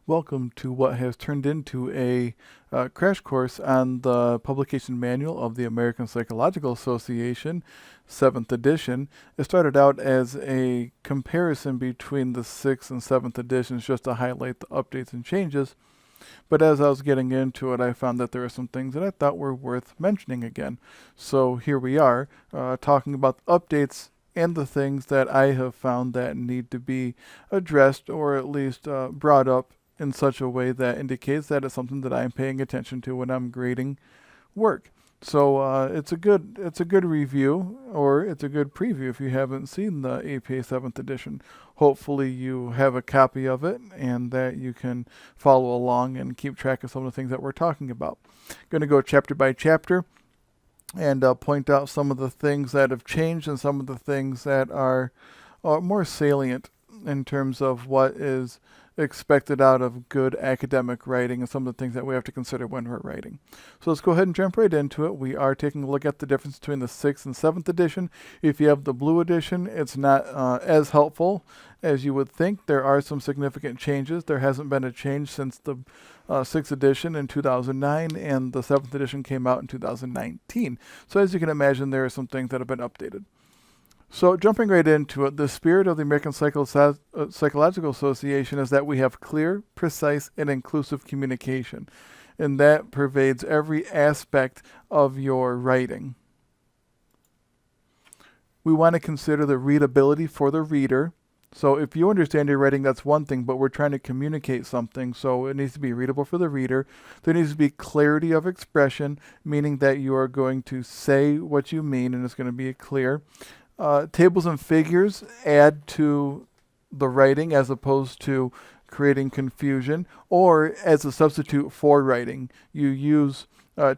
Welcome to what has turned into a crash course on the publication manual of the American Psychological Association, 7th edition. It started out as a comparison between the 6th and 7th editions just to highlight the updates and changes. But as I was getting into it, I found that there are some things that I thought were worth mentioning again. So here we are, talking about updates and the things that I have found that need to be addressed or at least brought up in such a way that indicates that it's something that I'm paying attention to when I'm grading work. So it's a good review, or it's a good preview if you haven't seen the APA 7th edition. Hopefully you have a copy of it and that you can follow along and keep track of some of the things that we're talking about. Going to go chapter by chapter and point out some of the things that have changed and some of the things that are more salient in terms of what is expected out of good academic writing and some of the things that we have to consider when we're writing. So let's go ahead and jump right into it. We are taking a look at the difference between the 6th and 7th edition. If you have the blue edition, it's not as helpful as you would think. There are some significant changes. There hasn't been a change since the 6th edition in 2009, and the 7th edition came out in 2019. So as you can imagine, there are some things that have been updated. So jumping right into it, the spirit of the American Psychological Association is that we have clear, precise, and inclusive communication, and that pervades every aspect of your writing. We want to consider the readability for the reader. So if you understand your writing, that's one thing, but we're trying to communicate something, so it needs to be readable for the reader. There needs to be clarity of expression, meaning that you are going to say what you mean and it's going to be clear. Tables and figures add to the writing as opposed to creating confusion, or as a substitute for writing. You use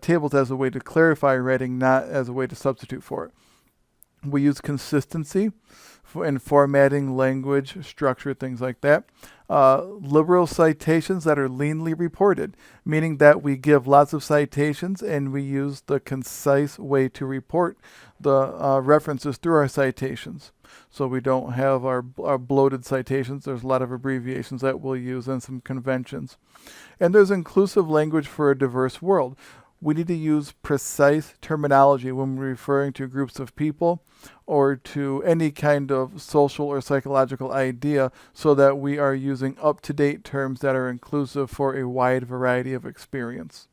tables as a way to clarify writing, not as a way to substitute for it. We use consistency in formatting, language, structure, things like that. Liberal citations that are leanly reported, meaning that we give lots of citations and we use the concise way to report the references through our citations. So we don't have our bloated citations. There's a lot of abbreviations that we'll use and some conventions. And there's inclusive language for a diverse world. We need to use precise terminology when we're referring to groups of people or to any kind of social or psychological idea, so that we are using up-to-date terms that are inclusive for a wide variety of experience.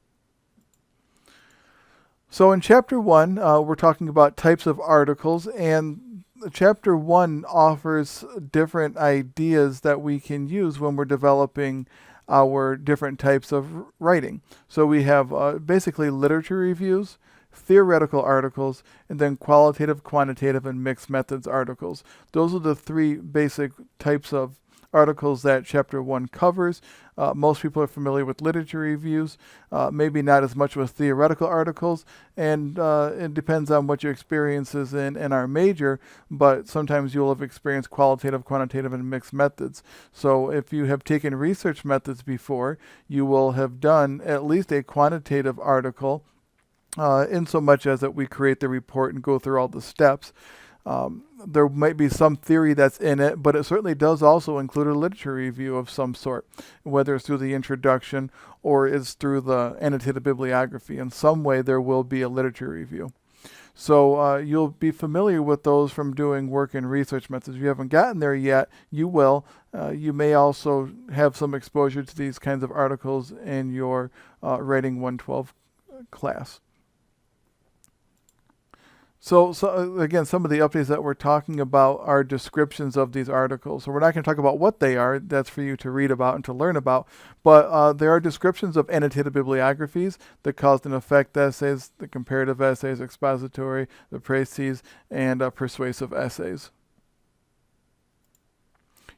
So in chapter 1, we're talking about types of articles, and chapter 1 offers different ideas that we can use when we're developing our different types of writing. So we have basically literature reviews, theoretical articles, and then qualitative, quantitative, and mixed methods articles. Those are the three basic types of articles that chapter 1 covers. Most people are familiar with literature reviews, maybe not as much with theoretical articles, and it depends on what your experience is in our major, but sometimes you'll have experienced qualitative, quantitative, and mixed methods. So if you have taken research methods before, you will have done at least a quantitative article, in so much as that we create the report and go through all the steps. There might be some theory that's in it, but it certainly does also include a literature review of some sort, whether it's through the introduction or it's through the annotated bibliography. In some way, there will be a literature review. So you'll be familiar with those from doing work in research methods. If you haven't gotten there yet, you will. You may also have some exposure to these kinds of articles in your Writing 112 class. So again, some of the updates that we're talking about are descriptions of these articles. So we're not going to talk about what they are. That's for you to read about and to learn about. But there are descriptions of annotated bibliographies, the cause and effect essays, the comparative essays, expository, the précis, and persuasive essays.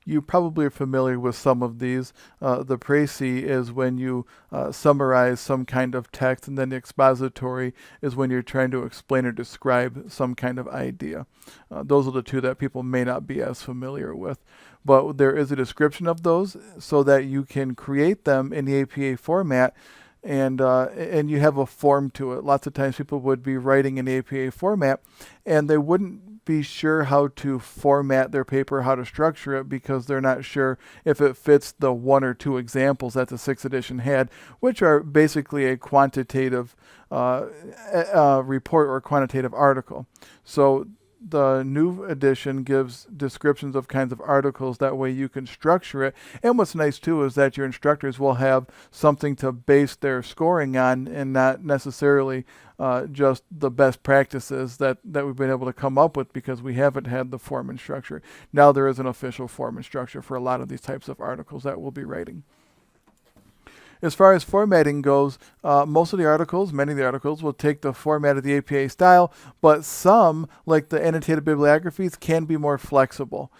You probably are familiar with some of these. The précis is when you summarize some kind of text, and then the expository is when you're trying to explain or describe some kind of idea. Those are the two that people may not be as familiar with. But there is a description of those so that you can create them in the APA format, and you have a form to it. Lots of times people would be writing in the APA format, and they wouldn't be sure how to format their paper, how to structure it, because they're not sure if it fits the one or two examples that the 6th edition had, which are basically a quantitative report or quantitative article. So the new edition gives descriptions of kinds of articles. That way you can structure it. And what's nice too is that your instructors will have something to base their scoring on, and not necessarily just the best practices that we've been able to come up with, because we haven't had the form and structure. Now there is an official form and structure for a lot of these types of articles that we'll be writing. As far as formatting goes, many of the articles will take the format of the APA style, but some, like the annotated bibliographies, can be more flexible.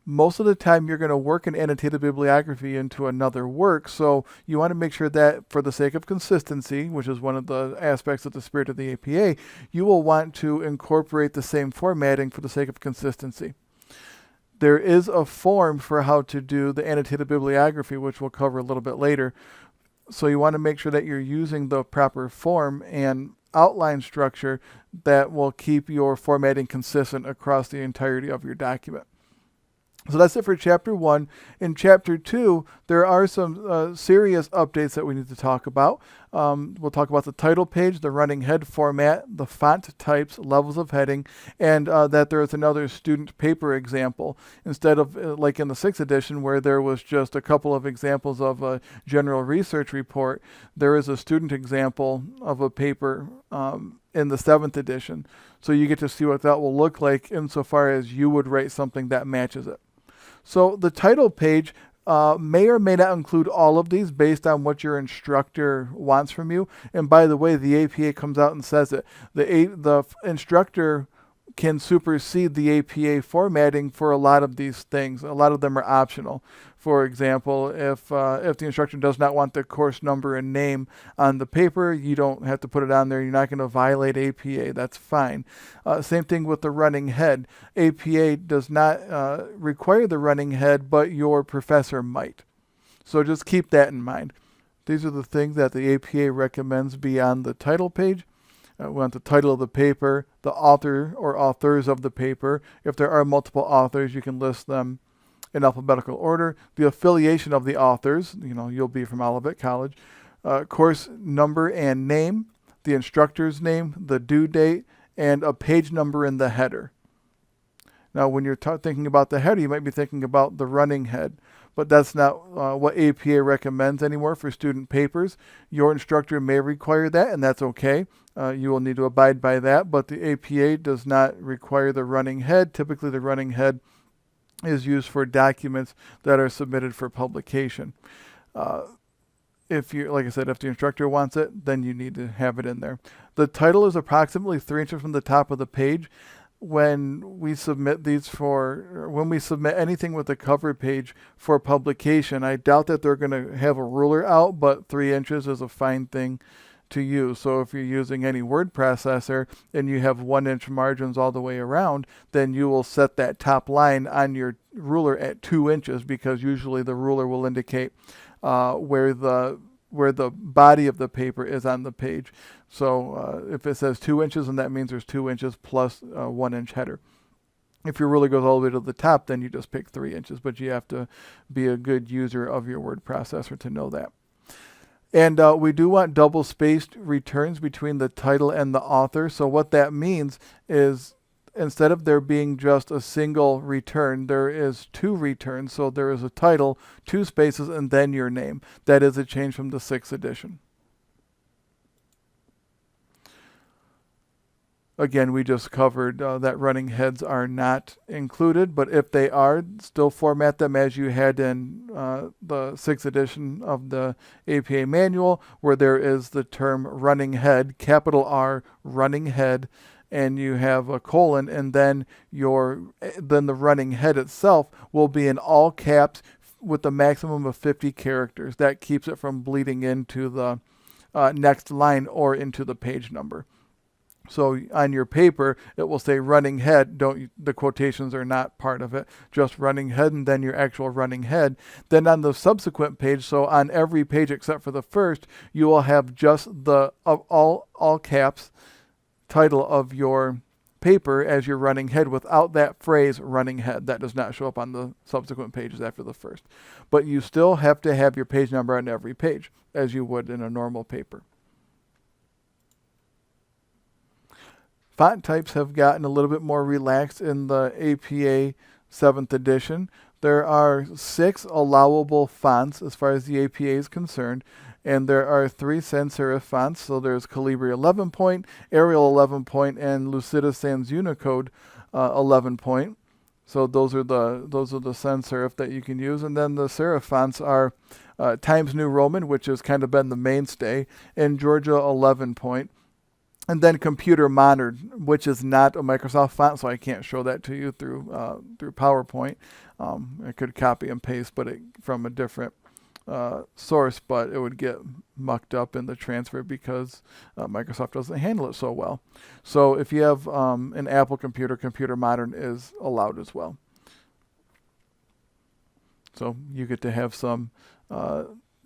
Most of the time you're going to work an annotated bibliography into another work, so you want to make sure that for the sake of consistency, which is one of the aspects of the spirit of the APA, you will want to incorporate the same formatting for the sake of consistency. There is a form for how to do the annotated bibliography, which we'll cover a little bit later. So you want to make sure that you're using the proper form and outline structure that will keep your formatting consistent across the entirety of your document. So that's it for Chapter 1. In Chapter 2, there are some serious updates that we need to talk about. We'll talk about the title page, the running head format, the font types, levels of heading, and that there is another student paper example. Instead of like in the 6th edition where there was just a couple of examples of a general research report, there is a student example of a paper in the 7th edition. So you get to see what that will look like insofar as you would write something that matches it. So the title page may or may not include all of these based on what your instructor wants from you. And by the way, the APA comes out and says it. The instructor can supersede the APA formatting for a lot of these things. A lot of them are optional. For example, if the instructor does not want the course number and name on the paper, you don't have to put it on there. You're not going to violate APA. That's fine. Same thing with the running head. APA does not require the running head, but your professor might. So just keep that in mind. These are the things that the APA recommends beyond the title page. We want the title of the paper, the author or authors of the paper. If there are multiple authors, you can list them in alphabetical order. The affiliation of the authors, you'll be from Olivet College. Course number and name, the instructor's name, the due date, and a page number in the header. Now, when you're thinking about the header, you might be thinking about the running head, but that's not what APA recommends anymore for student papers. Your instructor may require that, and that's okay. You will need to abide by that, but the APA does not require the running head. Typically, the running head is used for documents that are submitted for publication. If the instructor wants it, then you need to have it in there. The title is approximately 3 inches from the top of the page. When we submit anything with a cover page for publication, I doubt that they're going to have a ruler out, but 3 inches is a fine thing to use. So if you're using any word processor and you have 1 inch margins all the way around, then you will set that top line on your ruler at 2 inches, because usually the ruler will indicate where the body of the paper is on the page. So if it says 2 inches, then that means there's 2 inches plus 1 inch header. If your ruler goes all the way to the top, then you just pick 3 inches, but you have to be a good user of your word processor to know that. And we do want double-spaced returns between the title and the author. So what that means is instead of there being just a single return, there is 2 returns. So there is a title, 2 spaces, and then your name. That is a change from the 6th edition. Again, we just covered that running heads are not included, but if they are, still format them as you had in the 6th edition of the APA manual, where there is the term running head, capital R, running head, and you have a colon, and then the running head itself will be in all caps with a maximum of 50 characters. That keeps it from bleeding into the next line or into the page number. So on your paper, it will say running head. The quotations are not part of it, just running head and then your actual running head. Then on the subsequent page, so on every page except for the first, you will have just the all caps title of your paper as you're running head without that phrase running head. That does not show up on the subsequent pages after the first. But you still have to have your page number on every page, as you would in a normal paper. Font types have gotten a little bit more relaxed in the APA 7th edition. There are 6 allowable fonts as far as the APA is concerned, and there are 3 sans serif fonts. So there's Calibri 11 point, Arial 11 point, and Lucida Sans Unicode 11 point. So those are the sans serif that you can use, and then the serif fonts are Times New Roman, which has kind of been the mainstay, and Georgia 11 point. And then Computer Modern, which is not a Microsoft font, so I can't show that to you through PowerPoint. I could copy and paste, from a different source, but it would get mucked up in the transfer because Microsoft doesn't handle it so well. So if you have an Apple computer, Computer Modern is allowed as well. So you get to have some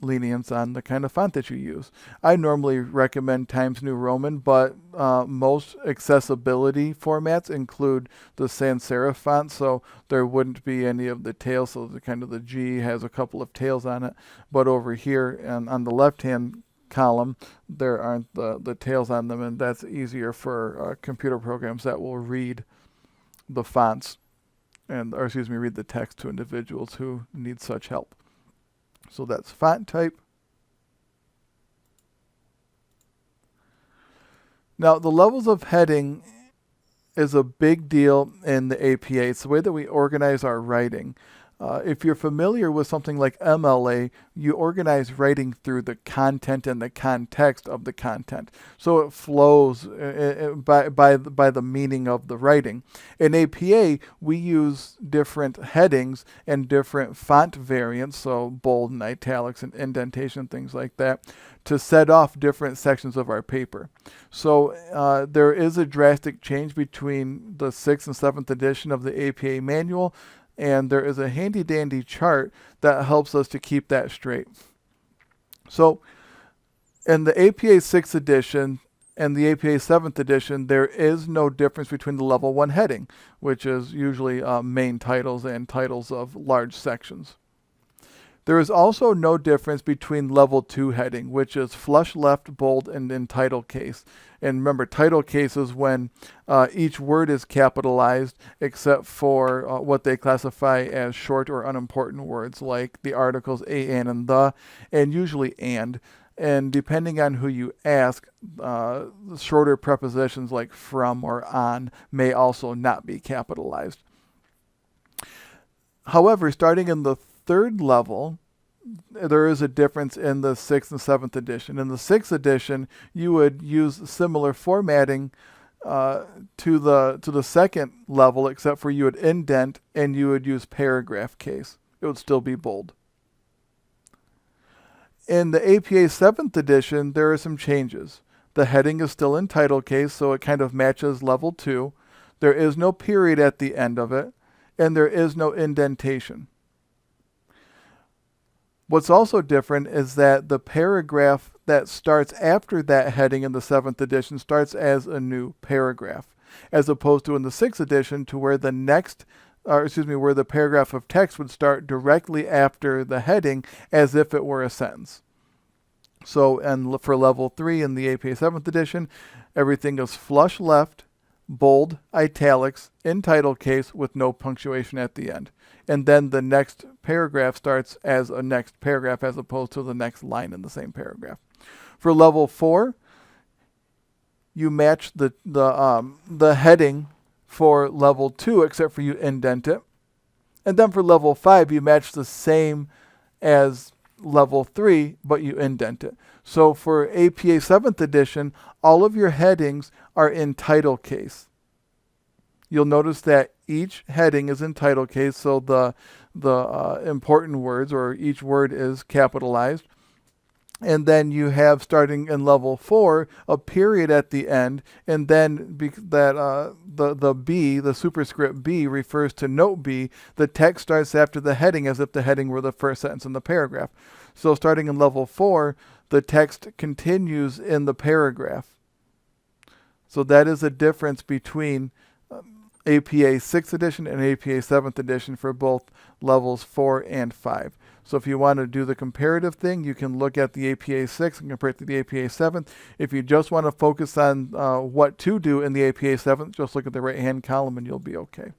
lenience on the kind of font that you use. I normally recommend Times New Roman, but most accessibility formats include the sans serif font, so there wouldn't be any of the tails. So the G has a couple of tails on it, but over here and on the left-hand column, there aren't the tails on them, and that's easier for computer programs that will read the fonts read the text to individuals who need such help. So that's font type. Now, the levels of heading is a big deal in the APA. It's the way that we organize our writing. If you're familiar with something like MLA, you organize writing through the content and the context of the content. So it flows by the meaning of the writing. In APA, we use different headings and different font variants, so bold and italics and indentation, things like that, to set off different sections of our paper. So there is a drastic change between the 6th and 7th edition of the APA manual, and there is a handy-dandy chart that helps us to keep that straight. So in the APA 6th edition and the APA 7th edition, there is no difference between the level 1 heading, which is usually main titles and titles of large sections. There is also no difference between level 2 heading, which is flush left, bold, and in title case. And remember, title case is when each word is capitalized except for what they classify as short or unimportant words, like the articles a, and the, and usually and. And depending on who you ask, shorter prepositions like from or on may also not be capitalized. However, starting in the 3rd level, there is a difference in the 6th and 7th edition. In the 6th edition, you would use similar formatting to the 2nd level, except for you would indent and you would use paragraph case. It would still be bold. In the APA 7th edition, there are some changes. The heading is still in title case, so it kind of matches level 2. There is no period at the end of it, and there is no indentation. What's also different is that the paragraph that starts after that heading in the 7th edition starts as a new paragraph, as opposed to in the 6th edition, to where where the paragraph of text would start directly after the heading as if it were a sentence. So, and for level 3 in the APA 7th edition, everything is flush left, bold, italics, in title case with no punctuation at the end. And then the next paragraph starts as a next paragraph as opposed to the next line in the same paragraph. For level 4, you match the heading for level 2, except for you indent it. And then for level 5, you match the same as level 3, but you indent it. So for APA 7th edition, all of your headings are in title case. You'll notice that each heading is in title case, so the important words, or each word, is capitalized. And then you have, starting in level 4, a period at the end, and then the B, the superscript B, refers to note B. The text starts after the heading as if the heading were the first sentence in the paragraph. So starting in level 4, the text continues in the paragraph. So that is a difference between APA 6th edition and APA 7th edition for both levels 4 and 5. So if you want to do the comparative thing, you can look at the APA 6 and compare it to the APA 7th. If you just want to focus on what to do in the APA 7th, just look at the right-hand column and you'll be okay.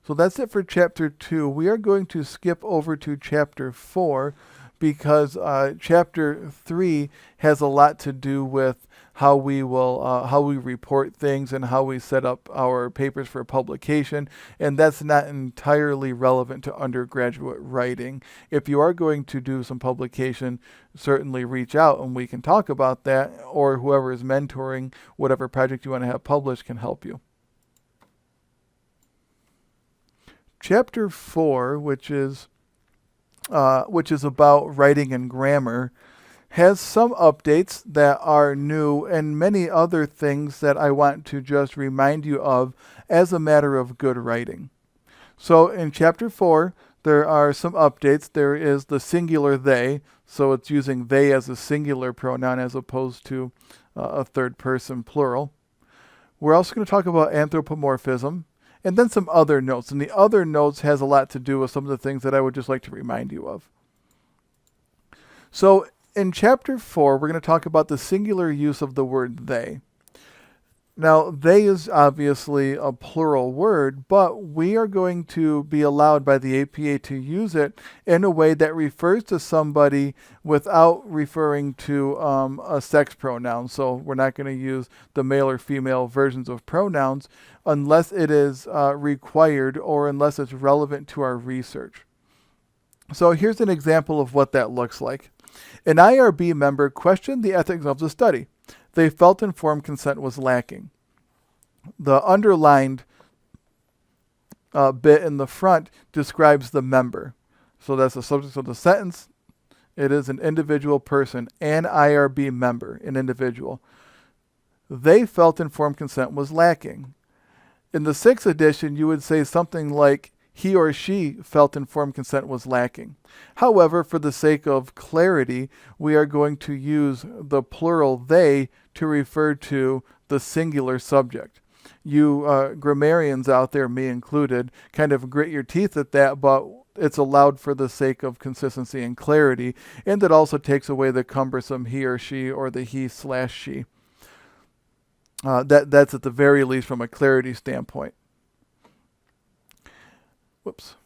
So that's it for Chapter 2. We are going to skip over to Chapter 4 because Chapter 3 has a lot to do with how we report things and how we set up our papers for publication, and that's not entirely relevant to undergraduate writing. If you are going to do some publication, certainly reach out and we can talk about that, or whoever is mentoring whatever project you want to have published can help you. Chapter 4, which is about writing and grammar, has some updates that are new and many other things that I want to just remind you of as a matter of good writing. So in Chapter 4, there are some updates. There is the singular they, so it's using they as a singular pronoun as opposed to a third person plural. We're also going to talk about anthropomorphism and then some other notes. And the other notes has a lot to do with some of the things that I would just like to remind you of. So in Chapter 4, we're going to talk about the singular use of the word they. Now, they is obviously a plural word, but we are going to be allowed by the APA to use it in a way that refers to somebody without referring to a sex pronoun. So we're not going to use the male or female versions of pronouns unless it is required or unless it's relevant to our research. So here's an example of what that looks like. An IRB member questioned the ethics of the study. They felt informed consent was lacking. The underlined bit in the front describes the member. So that's the subject of the sentence. It is an individual person, an IRB member, an individual. They felt informed consent was lacking. In the 6th edition, you would say something like, he or she felt informed consent was lacking. However, for the sake of clarity, we are going to use the plural they to refer to the singular subject. You grammarians out there, me included, kind of grit your teeth at that, but it's allowed for the sake of consistency and clarity, and it also takes away the cumbersome he or she or the he/she. That's at the very least from a clarity standpoint. Whoops.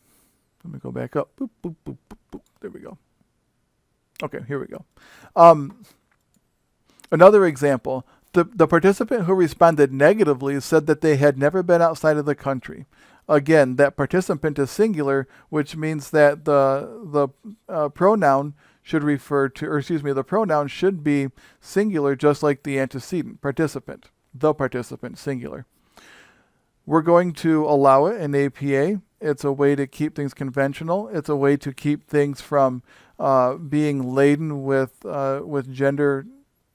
Let me go back up. Boop, boop, boop, boop, boop. There we go. Okay, here we go. Another example. The participant who responded negatively said that they had never been outside of the country. Again, that participant is singular, which means that the pronoun should refer to, or excuse me, the pronoun should be singular, just like the antecedent, participant. The participant, singular. We're going to allow it in APA. It's a way to keep things conventional. It's a way to keep things from being laden with gender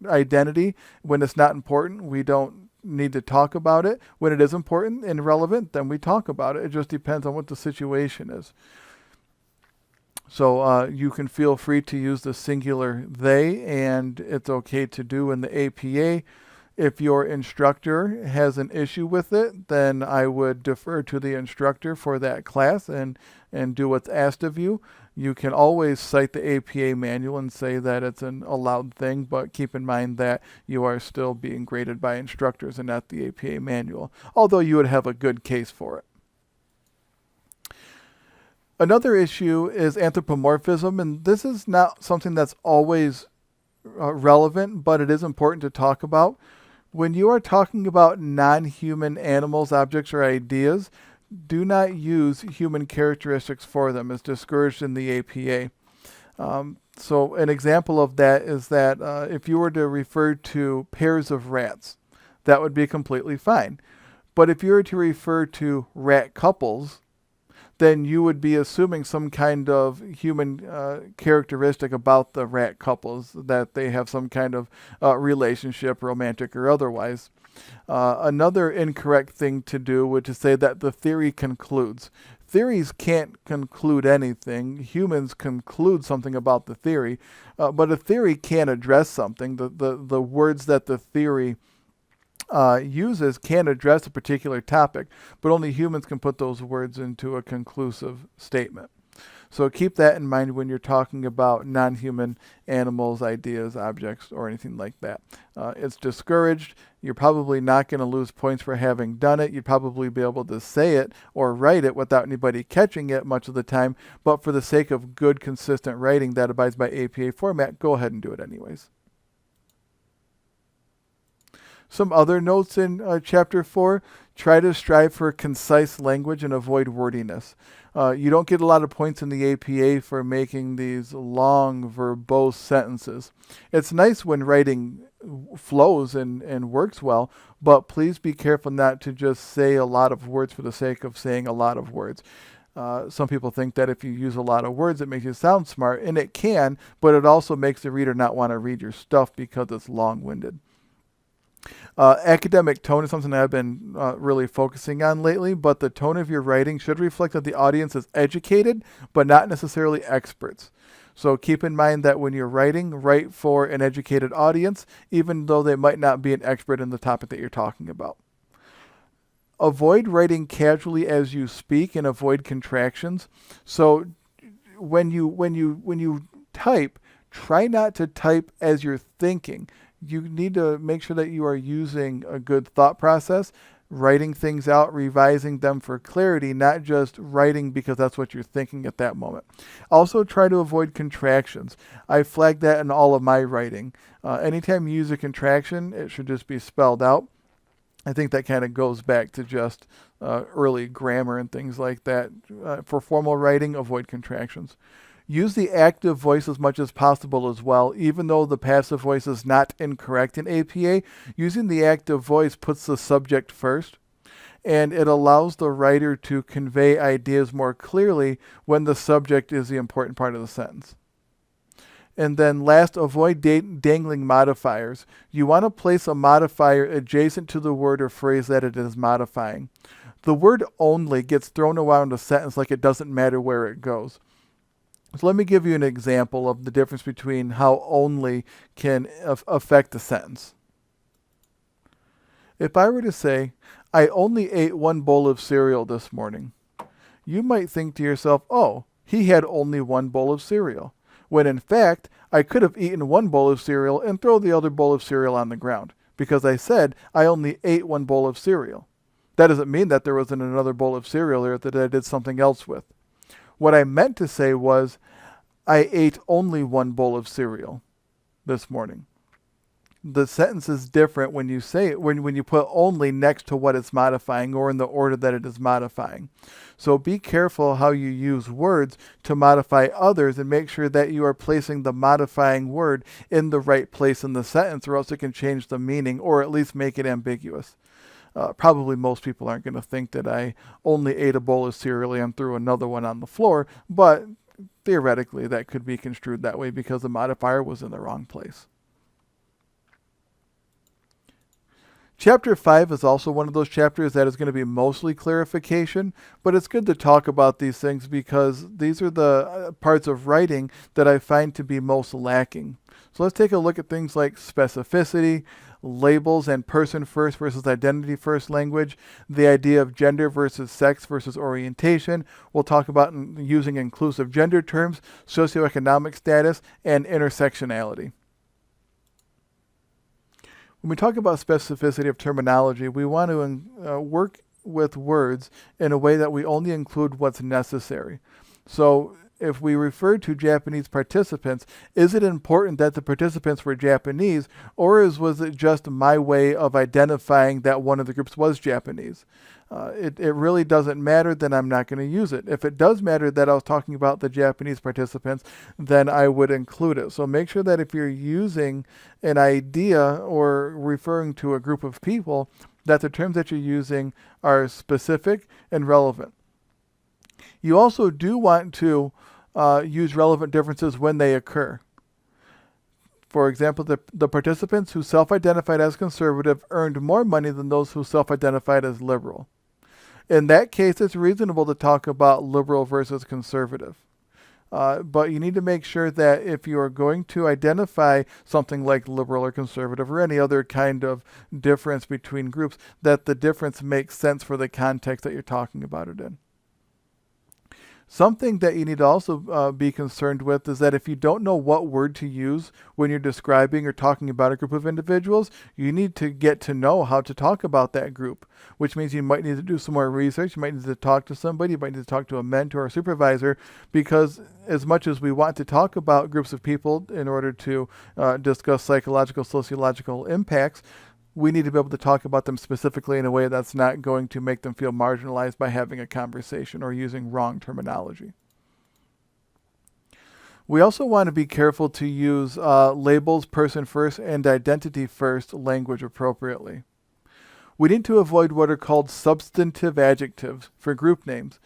identity. When it's not important, we don't need to talk about it. When it is important and relevant, then we talk about it. It just depends on what the situation is. So you can feel free to use the singular they, and it's okay to do in the APA. If your instructor has an issue with it, then I would defer to the instructor for that class and do what's asked of you. You can always cite the APA manual and say that it's an allowed thing, but keep in mind that you are still being graded by instructors and not the APA manual, although you would have a good case for it. Another issue is anthropomorphism, and this is not something that's always relevant, but it is important to talk about. When you are talking about non-human animals, objects, or ideas, do not use human characteristics for them. It's discouraged in the APA. So an example of that is that if you were to refer to pairs of rats, that would be completely fine. But if you were to refer to rat couples, then you would be assuming some kind of human characteristic about the rat couples, that they have some kind of relationship, romantic or otherwise. Another incorrect thing to do would to say that the theory concludes. Theories can't conclude anything. Humans conclude something about the theory, but a theory can't address something. The words that the theory uses can address a particular topic, but only humans can put those words into a conclusive statement. So keep that in mind when you're talking about non-human animals, ideas, objects, or anything like that. It's discouraged. You're probably not going to lose points for having done it. You'd probably be able to say it or write it without anybody catching it much of the time. But for the sake of good, consistent writing that abides by APA format, go ahead and do it anyways. Some other notes in Chapter 4. Try to strive for concise language and avoid wordiness. You don't get a lot of points in the APA for making these long, verbose sentences. It's nice when writing flows and works well, but please be careful not to just say a lot of words for the sake of saying a lot of words. Some people think that if you use a lot of words, it makes you sound smart, and it can, but it also makes the reader not want to read your stuff because it's long-winded. Academic tone is something that I've been really focusing on lately, but the tone of your writing should reflect that the audience is educated, but not necessarily experts. So keep in mind that when you're writing, write for an educated audience, even though they might not be an expert in the topic that you're talking about. Avoid writing casually as you speak and avoid contractions. So when you type, try not to type as you're thinking. You need to make sure that you are using a good thought process, writing things out, revising them for clarity, not just writing because that's what you're thinking at that moment. Also, try to avoid contractions. I flag that in all of my writing. Anytime you use a contraction, it should just be spelled out. I think that kind of goes back to just early grammar and things like that. For formal writing, avoid contractions. Use the active voice as much as possible as well. Even though the passive voice is not incorrect in APA, using the active voice puts the subject first, and it allows the writer to convey ideas more clearly when the subject is the important part of the sentence. And then last, avoid dangling modifiers. You want to place a modifier adjacent to the word or phrase that it is modifying. The word only gets thrown around a sentence like it doesn't matter where it goes. So let me give you an example of the difference between how only can affect a sentence. If I were to say, I only ate one bowl of cereal this morning, you might think to yourself, oh, he had only one bowl of cereal. When in fact, I could have eaten one bowl of cereal and throw the other bowl of cereal on the ground, because I said I only ate one bowl of cereal. That doesn't mean that there wasn't another bowl of cereal there that I did something else with. What I meant to say was, I ate only one bowl of cereal this morning. The sentence is different when you say it, when you put only next to what it's modifying or in the order that it is modifying. So be careful how you use words to modify others and make sure that you are placing the modifying word in the right place in the sentence, or else it can change the meaning or at least make it ambiguous. Probably most people aren't going to think that I only ate a bowl of cereal and threw another one on the floor, but theoretically that could be construed that way because the modifier was in the wrong place. Chapter 5 is also one of those chapters that is going to be mostly clarification, but it's good to talk about these things because these are the parts of writing that I find to be most lacking. So let's take a look at things like specificity, labels and person first versus identity first language, the idea of gender versus sex versus orientation. We'll talk about using inclusive gender terms, socioeconomic status, and intersectionality. When we talk about specificity of terminology, we want to work with words in a way that we only include what's necessary. So if we refer to Japanese participants, is it important that the participants were Japanese, or was it just my way of identifying that one of the groups was Japanese? It really doesn't matter, then I'm not going to use it. If it does matter that I was talking about the Japanese participants, then I would include it. So make sure that if you're using an idea or referring to a group of people, that the terms that you're using are specific and relevant. You also do want to use relevant differences when they occur. For example, the participants who self-identified as conservative earned more money than those who self-identified as liberal. In that case, it's reasonable to talk about liberal versus conservative. But you need to make sure that if you are going to identify something like liberal or conservative or any other kind of difference between groups, that the difference makes sense for the context that you're talking about it in. Something that you need to also be concerned with is that if you don't know what word to use when you're describing or talking about a group of individuals, you need to get to know how to talk about that group, which means you might need to do some more research. You might need to talk to somebody. You might need to talk to a mentor or supervisor, because as much as we want to talk about groups of people in order to discuss psychological, sociological impacts, we need to be able to talk about them specifically in a way that's not going to make them feel marginalized by having a conversation or using wrong terminology. We also want to be careful to use labels, person first, and identity first language appropriately. We need to avoid what are called substantive adjectives for group names.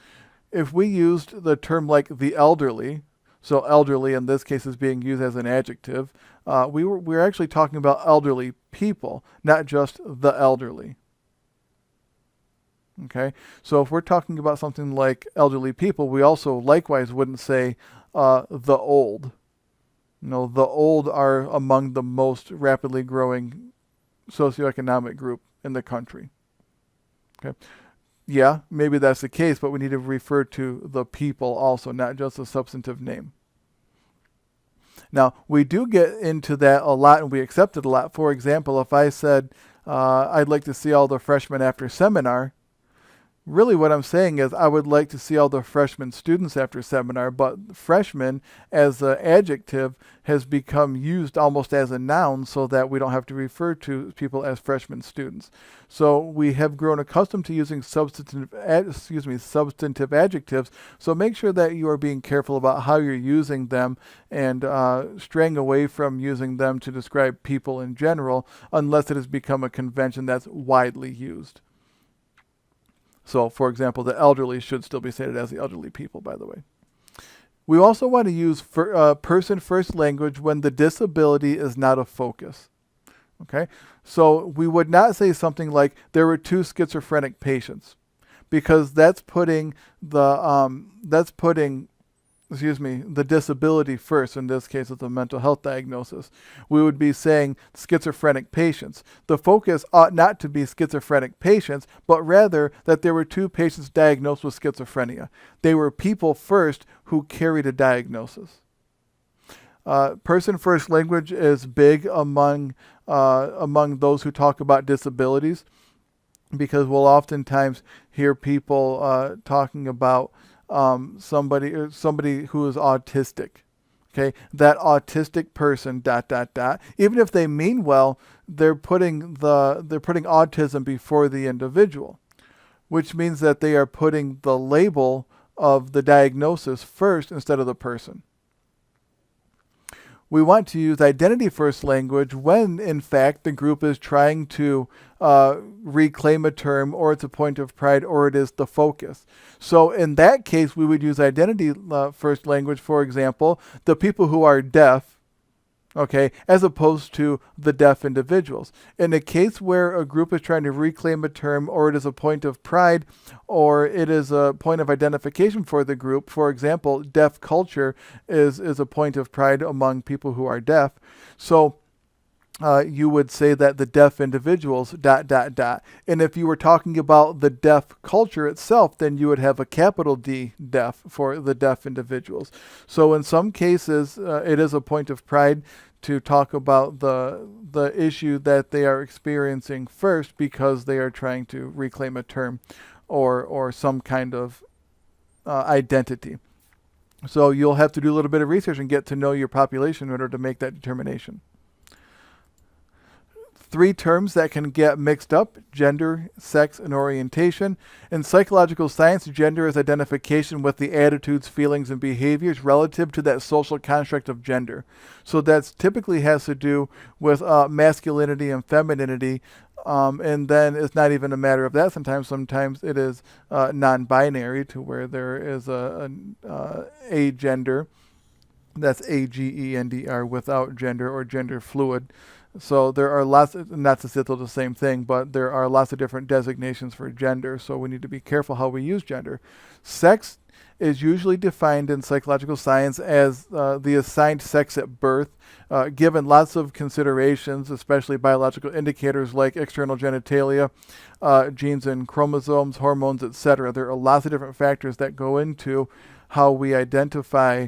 If we used the term like the elderly, so elderly in this case is being used as an adjective, we're actually talking about elderly people, not just the elderly. Okay, so if we're talking about something like elderly people, we also likewise wouldn't say the old. No, the old are among the most rapidly growing socioeconomic group in the country. Okay, yeah, maybe that's the case, but we need to refer to the people also, not just a substantive name. Now, we do get into that a lot, and we accept it a lot. For example, if I said, I'd like to see all the freshmen after seminar, really what I'm saying is I would like to see all the freshman students after seminar, but freshman as an adjective has become used almost as a noun so that we don't have to refer to people as freshman students. So we have grown accustomed to using substantive adjectives, so make sure that you are being careful about how you're using them and straying away from using them to describe people in general, unless it has become a convention that's widely used. So, for example, the elderly should still be stated as the elderly people, by the way. We also want to use person-first language when the disability is not a focus. Okay? So we would not say something like, there were 2 schizophrenic patients, because that's putting the disability first. In this case, it's a mental health diagnosis. We would be saying schizophrenic patients. The focus ought not to be schizophrenic patients, but rather that there were 2 patients diagnosed with schizophrenia. They were people first who carried a diagnosis. Person-first language is big among those who talk about disabilities, because we'll oftentimes hear people talking about somebody who is autistic. Okay, that autistic person ... Even if they mean well, they're putting autism before the individual, which means that they are putting the label of the diagnosis first instead of the person. We want to use identity-first language when, in fact, the group is trying to reclaim a term, or it's a point of pride, or it is the focus. So in that case, we would use identity-first language, for example, the people who are deaf, okay, as opposed to the deaf individuals. In a case where a group is trying to reclaim a term, or it is a point of pride, or it is a point of identification for the group, for example, deaf culture is a point of pride among people who are deaf. So you would say that the deaf individuals ... And if you were talking about the deaf culture itself, then you would have a capital D, deaf, for the deaf individuals. So in some cases, it is a point of pride to talk about the issue that they are experiencing first, because they are trying to reclaim a term or some kind of identity. So you'll have to do a little bit of research and get to know your population in order to make that determination. 3 terms that can get mixed up: gender, sex, and orientation. In psychological science, gender is identification with the attitudes, feelings, and behaviors relative to that social construct of gender. So that typically has to do with masculinity and femininity, and then it's not even a matter of that. Sometimes it is non-binary, to where there is a gender, that's agender, without gender, or gender fluid. So there are lots, not to say they're the same thing, but there are lots of different designations for gender, so we need to be careful how we use gender. Sex is usually defined in psychological science as the assigned sex at birth, given lots of considerations, especially biological indicators like external genitalia, genes and chromosomes, hormones, etc. There are lots of different factors that go into how we identify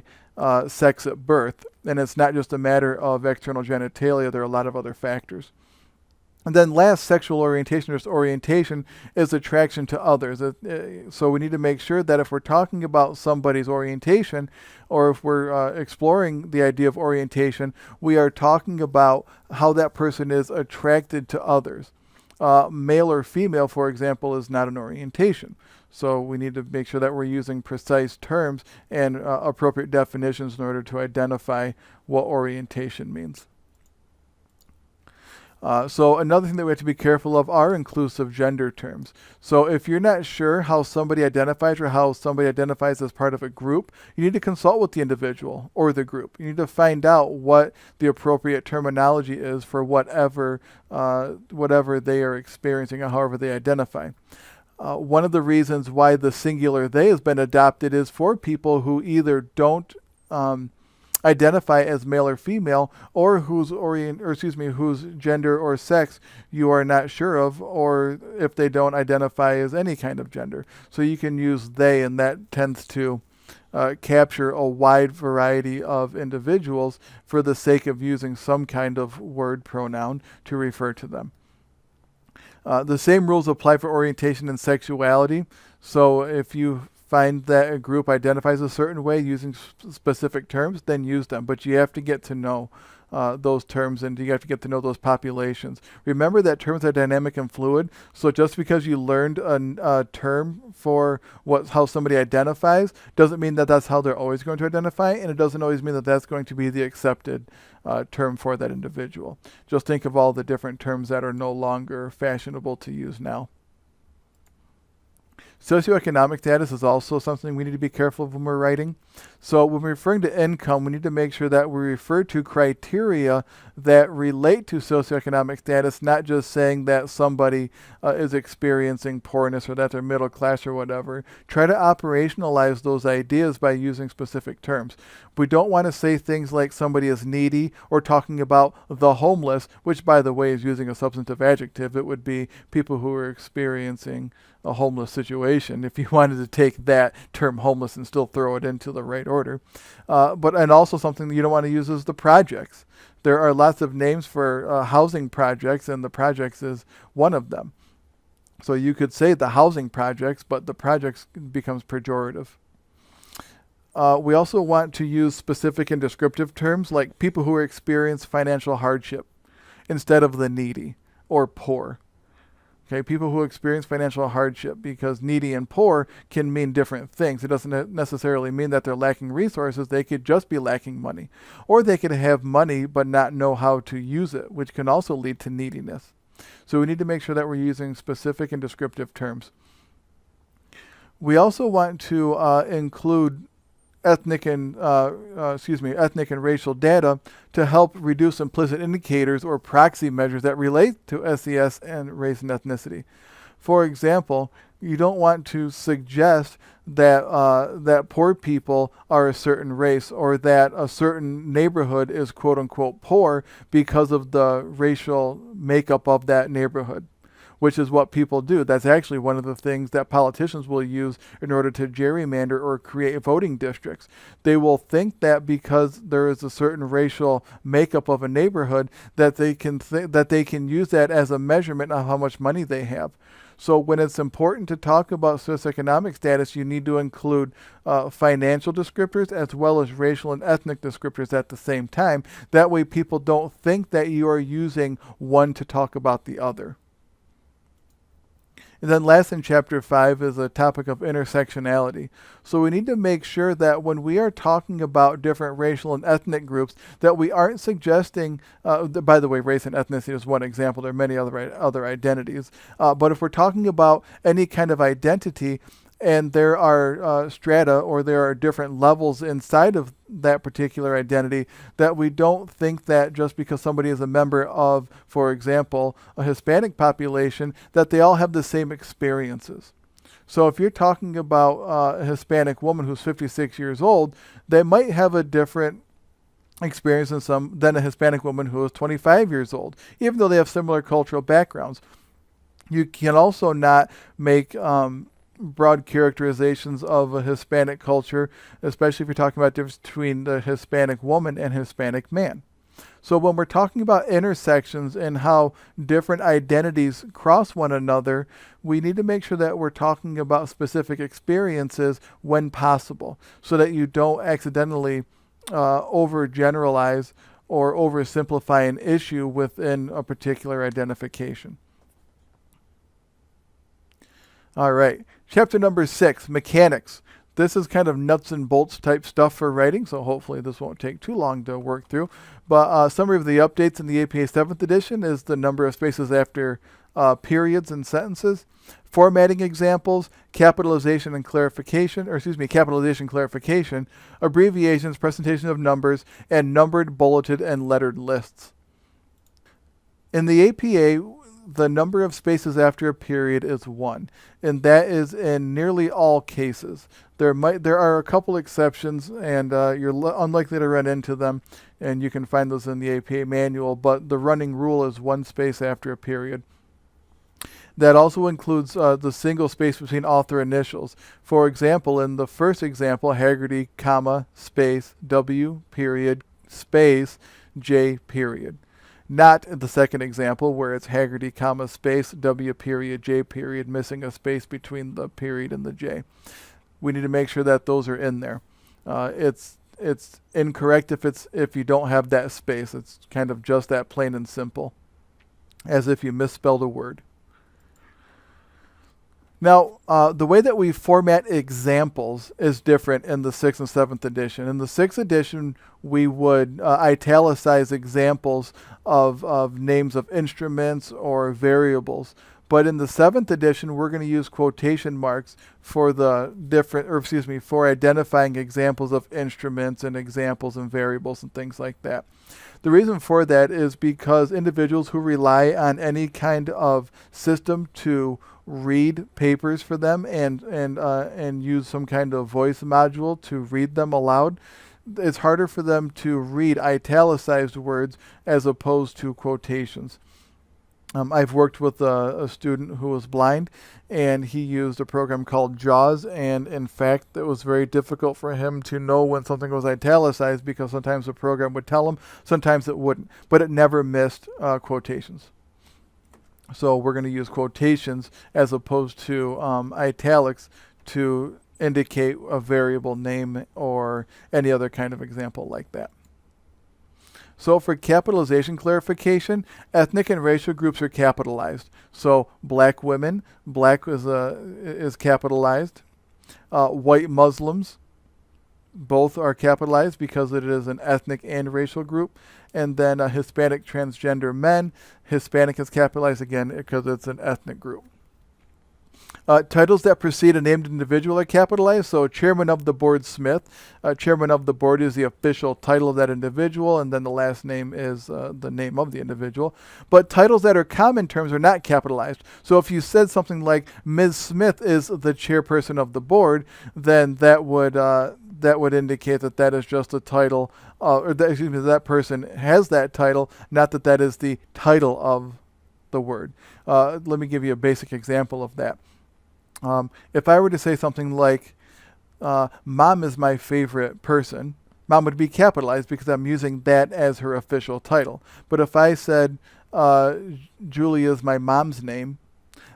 sex at birth. And it's not just a matter of external genitalia, there are a lot of other factors. And then last, sexual orientation, just orientation, is attraction to others. So we need to make sure that if we're talking about somebody's orientation, or if we're exploring the idea of orientation, we are talking about how that person is attracted to others. Male or female, for example, is not an orientation. So we need to make sure that we're using precise terms and appropriate definitions in order to identify what orientation means. So another thing that we have to be careful of are inclusive gender terms. So if you're not sure how somebody identifies or how somebody identifies as part of a group, you need to consult with the individual or the group. You need to find out what the appropriate terminology is for whatever they are experiencing or however they identify. One of the reasons why the singular they has been adopted is for people who either don't identify as male or female, or whose gender or sex you are not sure of, or if they don't identify as any kind of gender. So you can use they, and that tends to capture a wide variety of individuals for the sake of using some kind of word pronoun to refer to them. The same rules apply for orientation and sexuality. So if you find that a group identifies a certain way using specific terms, then use them. But you have to get to know those terms, and you have to get to know those populations. Remember that terms are dynamic and fluid. So just because you learned a term for how somebody identifies doesn't mean that that's how they're always going to identify, and it doesn't always mean that that's going to be the accepted term for that individual. Just think of all the different terms that are no longer fashionable to use now. Socioeconomic status is also something we need to be careful of when we're writing. So when we're referring to income, we need to make sure that we refer to criteria that relate to socioeconomic status, not just saying that somebody is experiencing poorness or that they're middle class or whatever. Try to operationalize those ideas by using specific terms. We don't want to say things like somebody is needy or talking about the homeless, which, by the way, is using a substantive adjective. It would be people who are experiencing a homeless situation, if you wanted to take that term homeless and still throw it into the right order. And also something that you don't want to use is the projects. There are lots of names for housing projects, and the projects is one of them. So you could say the housing projects, but the projects becomes pejorative. We also want to use specific and descriptive terms like people who experience financial hardship instead of the needy or poor. Okay, people who experience financial hardship, because needy and poor can mean different things. It doesn't necessarily mean that they're lacking resources. They could just be lacking money. Or they could have money but not know how to use it, which can also lead to neediness. So we need to make sure that we're using specific and descriptive terms. We also want to include ethnic and racial data to help reduce implicit indicators or proxy measures that relate to SES and race and ethnicity. For example, you don't want to suggest that poor people are a certain race, or that a certain neighborhood is quote unquote poor because of the racial makeup of that neighborhood, which is what people do. That's actually one of the things that politicians will use in order to gerrymander or create voting districts. They will think that because there is a certain racial makeup of a neighborhood, that they can use that as a measurement of how much money they have. So when it's important to talk about socioeconomic status, you need to include financial descriptors as well as racial and ethnic descriptors at the same time. That way people don't think that you are using one to talk about the other. And then last in Chapter 5 is a topic of intersectionality. So we need to make sure that when we are talking about different racial and ethnic groups, that we aren't suggesting, by the way, race and ethnicity is one example. There are many other identities. But if we're talking about any kind of identity, and there are strata, or there are different levels inside of that particular identity, that we don't think that just because somebody is a member of, for example, a Hispanic population, that they all have the same experiences. So if you're talking about a Hispanic woman who's 56 years old, they might have a different experience than a Hispanic woman who is 25 years old, even though they have similar cultural backgrounds. You can also not make broad characterizations of a Hispanic culture, especially if you're talking about the difference between the Hispanic woman and Hispanic man. So when we're talking about intersections and how different identities cross one another, we need to make sure that we're talking about specific experiences when possible, so that you don't accidentally overgeneralize or oversimplify an issue within a particular identification. All right, chapter number 6, mechanics. This is kind of nuts and bolts type stuff for writing, so hopefully this won't take too long to work through. But summary of the updates in the APA 7th edition is the number of spaces after periods and sentences, formatting examples, capitalization clarification, abbreviations, presentation of numbers, and numbered, bulleted, and lettered lists. In the APA, the number of spaces after a period is 1, and that is in nearly all cases. There are a couple exceptions, and you're unlikely to run into them, and you can find those in the APA manual, but the running rule is 1 space after a period. That also includes the single space between author initials. For example, in the first example, Haggerty, comma, space, W, period, space, J, period. Not the second example where it's Haggerty, comma, space, W, period, J, period, missing a space between the period and the J. We need to make sure that those are in there. It's incorrect if you don't have that space. It's kind of just that plain and simple, as if you misspelled a word. Now, the way that we format examples is different in the 6th and 7th edition. In the 6th edition, we would italicize examples of names of instruments or variables. But in the 7th edition, we're going to use quotation marks for for identifying examples of instruments and examples and variables and things like that. The reason for that is because individuals who rely on any kind of system to read papers for them and use some kind of voice module to read them aloud, it's harder for them to read italicized words as opposed to quotations. I've worked with a student who was blind, and he used a program called JAWS, and in fact it was very difficult for him to know when something was italicized because sometimes the program would tell him, sometimes it wouldn't, but it never missed quotations. So we're going to use quotations as opposed to italics to indicate a variable name or any other kind of example like that. So for capitalization clarification, ethnic and racial groups are capitalized. So black women, black is capitalized. White Muslims, both are capitalized because it is an ethnic and racial group. And then Hispanic transgender men, Hispanic is capitalized again because it's an ethnic group. Titles that precede a named individual are capitalized. So chairman of the board, Smith. Chairman of the board is the official title of that individual, and then the last name is the name of the individual. But titles that are common terms are not capitalized. So if you said something like Ms. Smith is the chairperson of the board, then that would indicate that that is just a title, that person has that title, not that that is the title of the word. Let me give you a basic example of that. If I were to say something like, Mom is my favorite person, Mom would be capitalized because I'm using that as her official title. But if I said, Julie is my mom's name,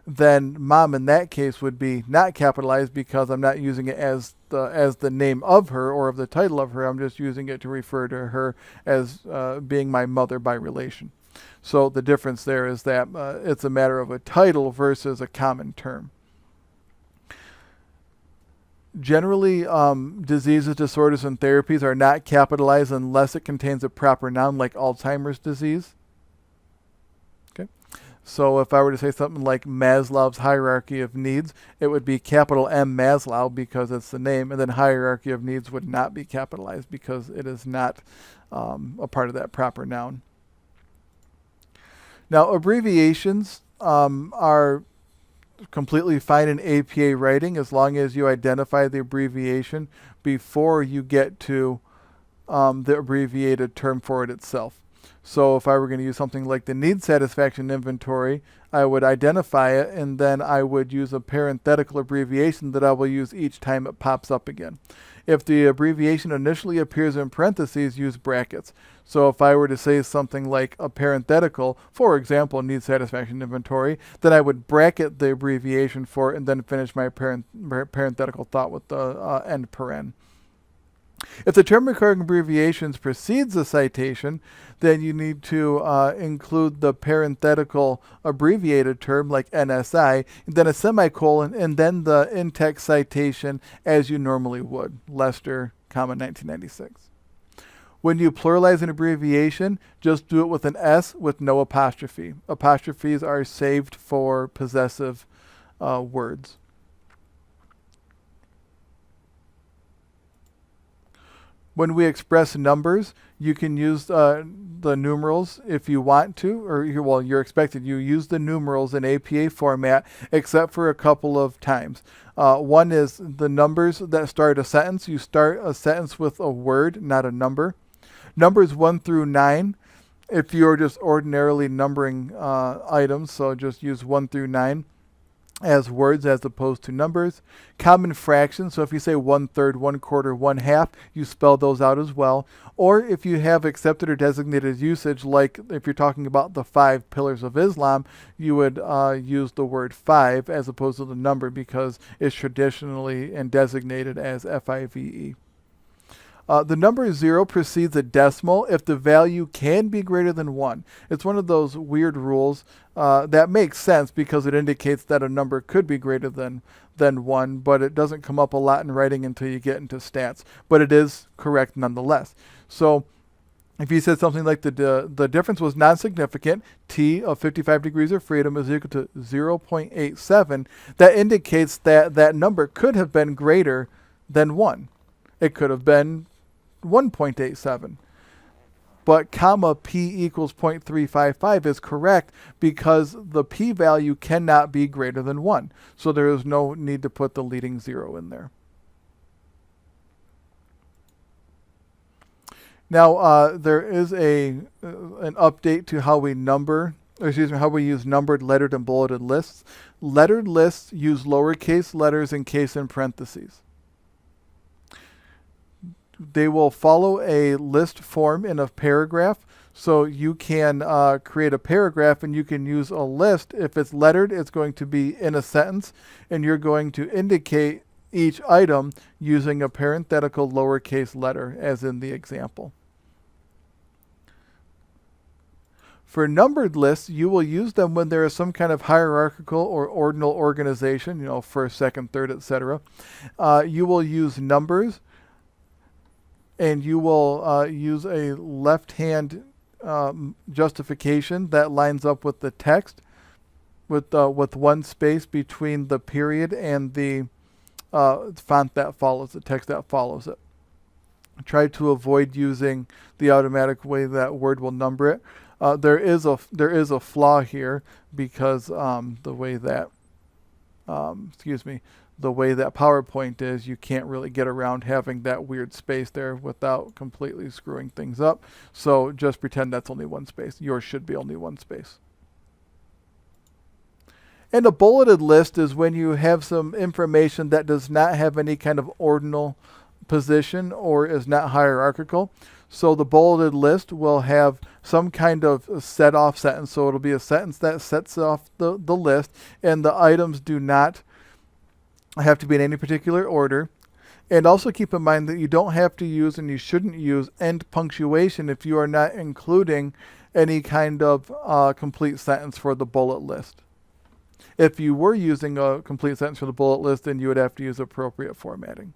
then Mom in that case would be not capitalized because I'm not using it as the name of her or of the title of her. I'm just using it to refer to her as being my mother by relation. So the difference there is that it's a matter of a title versus a common term. Generally, diseases, disorders, and therapies are not capitalized unless it contains a proper noun like Alzheimer's disease. Okay. So if I were to say something like Maslow's hierarchy of needs, it would be capital M Maslow because it's the name, and then hierarchy of needs would not be capitalized because it is not a part of that proper noun. Now, abbreviations are completely fine in APA writing as long as you identify the abbreviation before you get to the abbreviated term for it itself. So if I were going to use something like the need satisfaction inventory, I would identify it and then I would use a parenthetical abbreviation that I will use each time it pops up again. If the abbreviation initially appears in parentheses, use brackets. So if I were to say something like a parenthetical, for example, need satisfaction inventory, then I would bracket the abbreviation for it and then finish my parenthetical thought with the end paren. If the term requiring abbreviations precedes the citation, then you need to include the parenthetical abbreviated term like NSI, and then a semicolon, and then the in-text citation as you normally would, Lester, 1996. When you pluralize an abbreviation, just do it with an S with no apostrophe. Apostrophes are saved for possessive words. When we express numbers, you can use the numerals if you want to, or you're expected. You use the numerals in APA format, except for a couple of times. One is the numbers that start a sentence. You start a sentence with a word, not a number. Numbers 1 through 9, if you're just ordinarily numbering items, so just use 1 through 9. As words as opposed to numbers. Common fractions, so if you say 1/3, 1/4, 1/2, you spell those out as well. Or if you have accepted or designated usage, like if you're talking about the 5 pillars of Islam, you would use the word 5 as opposed to the number because it's traditionally and designated as FIVE. The number 0 precedes a decimal if the value can be greater than 1. It's one of those weird rules that makes sense because it indicates that a number could be greater than 1, but it doesn't come up a lot in writing until you get into stats. But it is correct nonetheless. So if you said something like the difference was non-significant, t of 55 degrees of freedom is equal to 0.87, that indicates that that number could have been greater than 1. It could have been 1.87. But comma p equals 0.355 is correct because the p-value cannot be greater than 1. So there is no need to put the leading 0 in there. Now there is an update to how we how we use numbered, lettered, and bulleted lists. Lettered lists use lowercase letters in case in parentheses. They will follow a list form in a paragraph. So you can create a paragraph and you can use a list. If it's lettered, it's going to be in a sentence, and you're going to indicate each item using a parenthetical lowercase letter, as in the example. For numbered lists, you will use them when there is some kind of hierarchical or ordinal organization, first, second, third, etc. You will use numbers, and you will use a left-hand justification that lines up with the text with one space between the period and the font that follows, the text that follows it. Try to avoid using the automatic way that Word will number it. There is a flaw here because the way that PowerPoint is, you can't really get around having that weird space there without completely screwing things up. So just pretend that's only one space. Yours should be only one space. And a bulleted list is when you have some information that does not have any kind of ordinal position or is not hierarchical. So the bulleted list will have some kind of set off sentence. So it'll be a sentence that sets off the list, and the items do not have to be in any particular order. And also keep in mind that you don't have to use, and you shouldn't use, end punctuation if you are not including any kind of complete sentence for the bullet list. If you were using a complete sentence for the bullet list, then you would have to use appropriate formatting.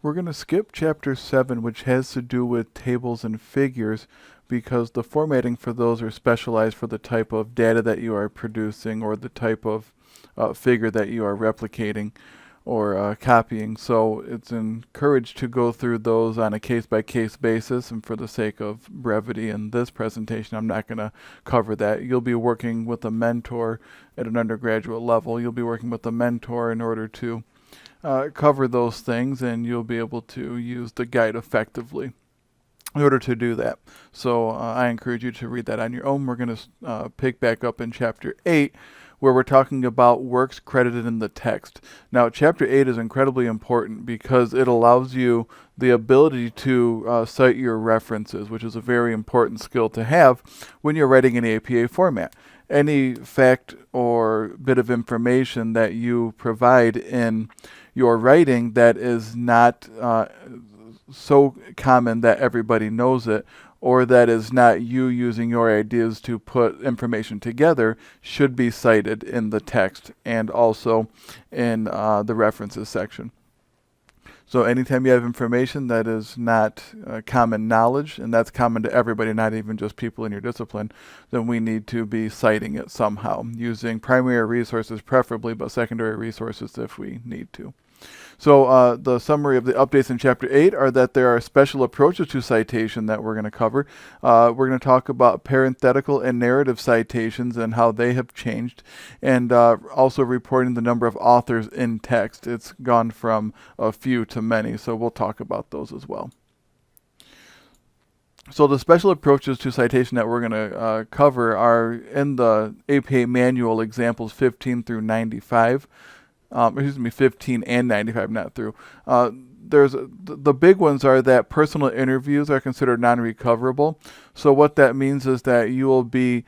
We're going to skip chapter 7, which has to do with tables and figures, because the formatting for those are specialized for the type of data that you are producing or the type of figure that you are replicating. copying. So it's encouraged to go through those on a case-by-case basis, and for the sake of brevity in this presentation, I'm not going to cover that. You'll be working with a mentor at an undergraduate level. You'll be working with a mentor in order to cover those things, and you'll be able to use the guide effectively in order to do that. So I encourage you to read that on your own. We're going to pick back up in Chapter 8, where we're talking about works credited in the text. Now, Chapter 8 is incredibly important because it allows you the ability to cite your references, which is a very important skill to have when you're writing in APA format. Any fact or bit of information that you provide in your writing that is not so common that everybody knows it, or that is not you using your ideas to put information together, should be cited in the text and also in the references section. So anytime you have information that is not common knowledge, and that's common to everybody, not even just people in your discipline, then we need to be citing it somehow, using primary resources preferably, but secondary resources if we need to. So the summary of the updates in Chapter 8 are that there are special approaches to citation that we're going to cover. We're going to talk about parenthetical and narrative citations and how they have changed, and also reporting the number of authors in text. It's gone from a few to many, so we'll talk about those as well. So the special approaches to citation that we're going to cover are in the APA manual, examples 15 through 95. 15 and 95, not through. The big ones are that personal interviews are considered non-recoverable. So what that means is that you will be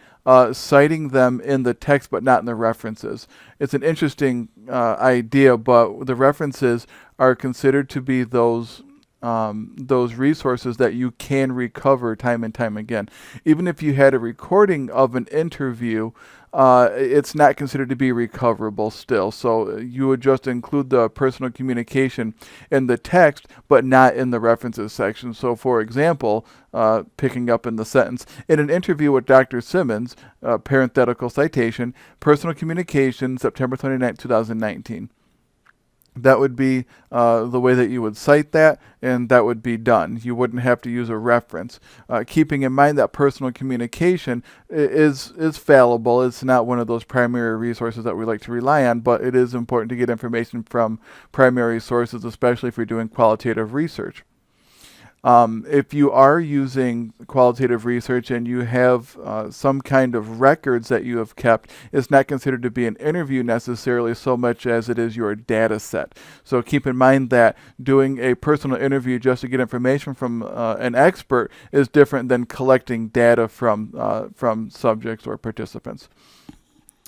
citing them in the text but not in the references. It's an interesting idea, but the references are considered to be those resources that you can recover time and time again. Even if you had a recording of an interview, it's not considered to be recoverable still. So you would just include the personal communication in the text, but not in the references section. So for example, picking up in the sentence, in an interview with Dr. Simmons, parenthetical citation, personal communication, September 29, 2019. That would be the way that you would cite that, and that would be done. You wouldn't have to use a reference. Keeping in mind that personal communication is fallible. It's not one of those primary resources that we like to rely on, but it is important to get information from primary sources, especially if you're doing qualitative research. If you are using qualitative research and you have some kind of records that you have kept, it's not considered to be an interview necessarily so much as it is your data set. So keep in mind that doing a personal interview just to get information from an expert is different than collecting data from subjects or participants.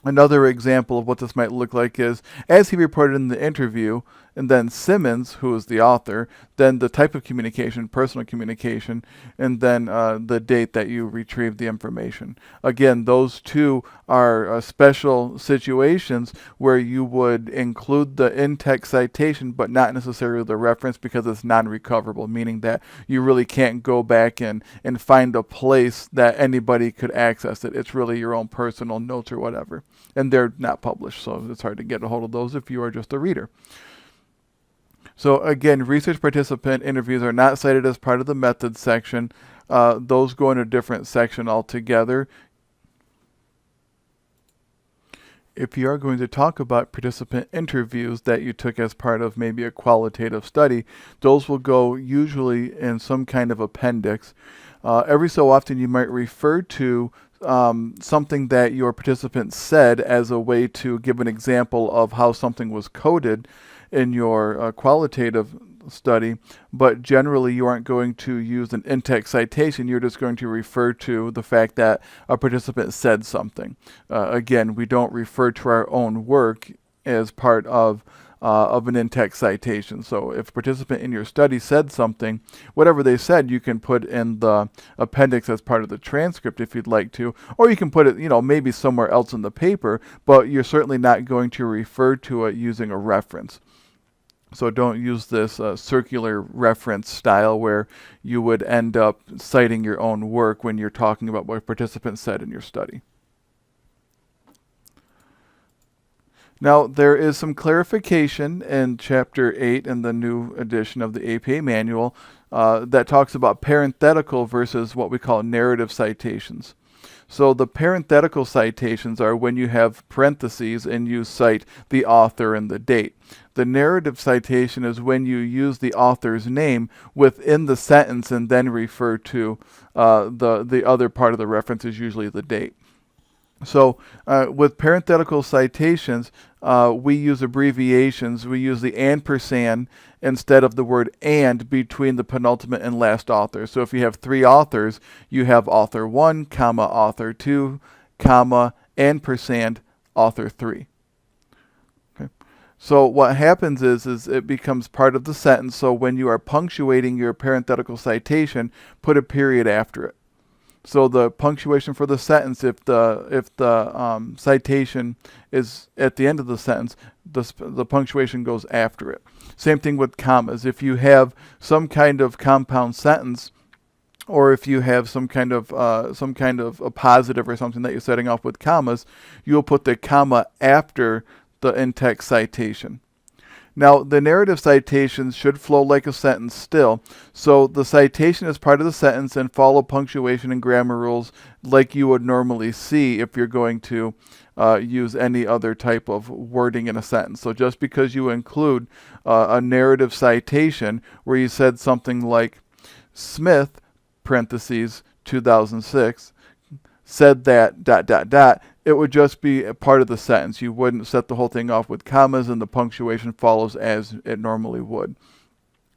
Another example of what this might look like is, as he reported in the interview, and then Simmons, who is the author, then the type of communication, personal communication, and then the date that you retrieved the information. Again, those two are special situations where you would include the in-text citation, but not necessarily the reference because it's non-recoverable, meaning that you really can't go back and find a place that anybody could access it. It's really your own personal notes or whatever. And they're not published, so it's hard to get a hold of those if you are just a reader. So again, research participant interviews are not cited as part of the methods section. Those go in a different section altogether. If you are going to talk about participant interviews that you took as part of maybe a qualitative study, those will go usually in some kind of appendix. Every so often you might refer to something that your participant said as a way to give an example of how something was coded in your qualitative study, but generally you aren't going to use an in-text citation. You're just going to refer to the fact that a participant said something. Again, we don't refer to our own work as part of an in-text citation. So if a participant in your study said something, whatever they said, you can put in the appendix as part of the transcript if you'd like to, or you can put it, maybe somewhere else in the paper, but you're certainly not going to refer to it using a reference. So don't use this circular reference style where you would end up citing your own work when you're talking about what participants said in your study. Now, there is some clarification in Chapter 8 in the new edition of the APA manual that talks about parenthetical versus what we call narrative citations. So the parenthetical citations are when you have parentheses and you cite the author and the date. The narrative citation is when you use the author's name within the sentence and then refer to the other part of the reference is usually the date. So with parenthetical citations, we use abbreviations. We use the ampersand instead of the word and between the penultimate and last author. So if you have three authors, you have author 1, comma, author 2, comma, ampersand, author 3. Okay. So what happens is it becomes part of the sentence. So when you are punctuating your parenthetical citation, put a period after it. So the punctuation for the sentence, if the citation is at the end of the sentence, the punctuation goes after it. Same thing with commas. If you have some kind of compound sentence, or if you have some kind of a positive or something that you're setting off with commas, you'll put the comma after the in-text citation. Now, the narrative citations should flow like a sentence still, so the citation is part of the sentence and follow punctuation and grammar rules like you would normally see if you're going to use any other type of wording in a sentence. So just because you include a narrative citation where you said something like, Smith, parentheses, 2006, said that, it would just be a part of the sentence. You wouldn't set the whole thing off with commas and the punctuation follows as it normally would.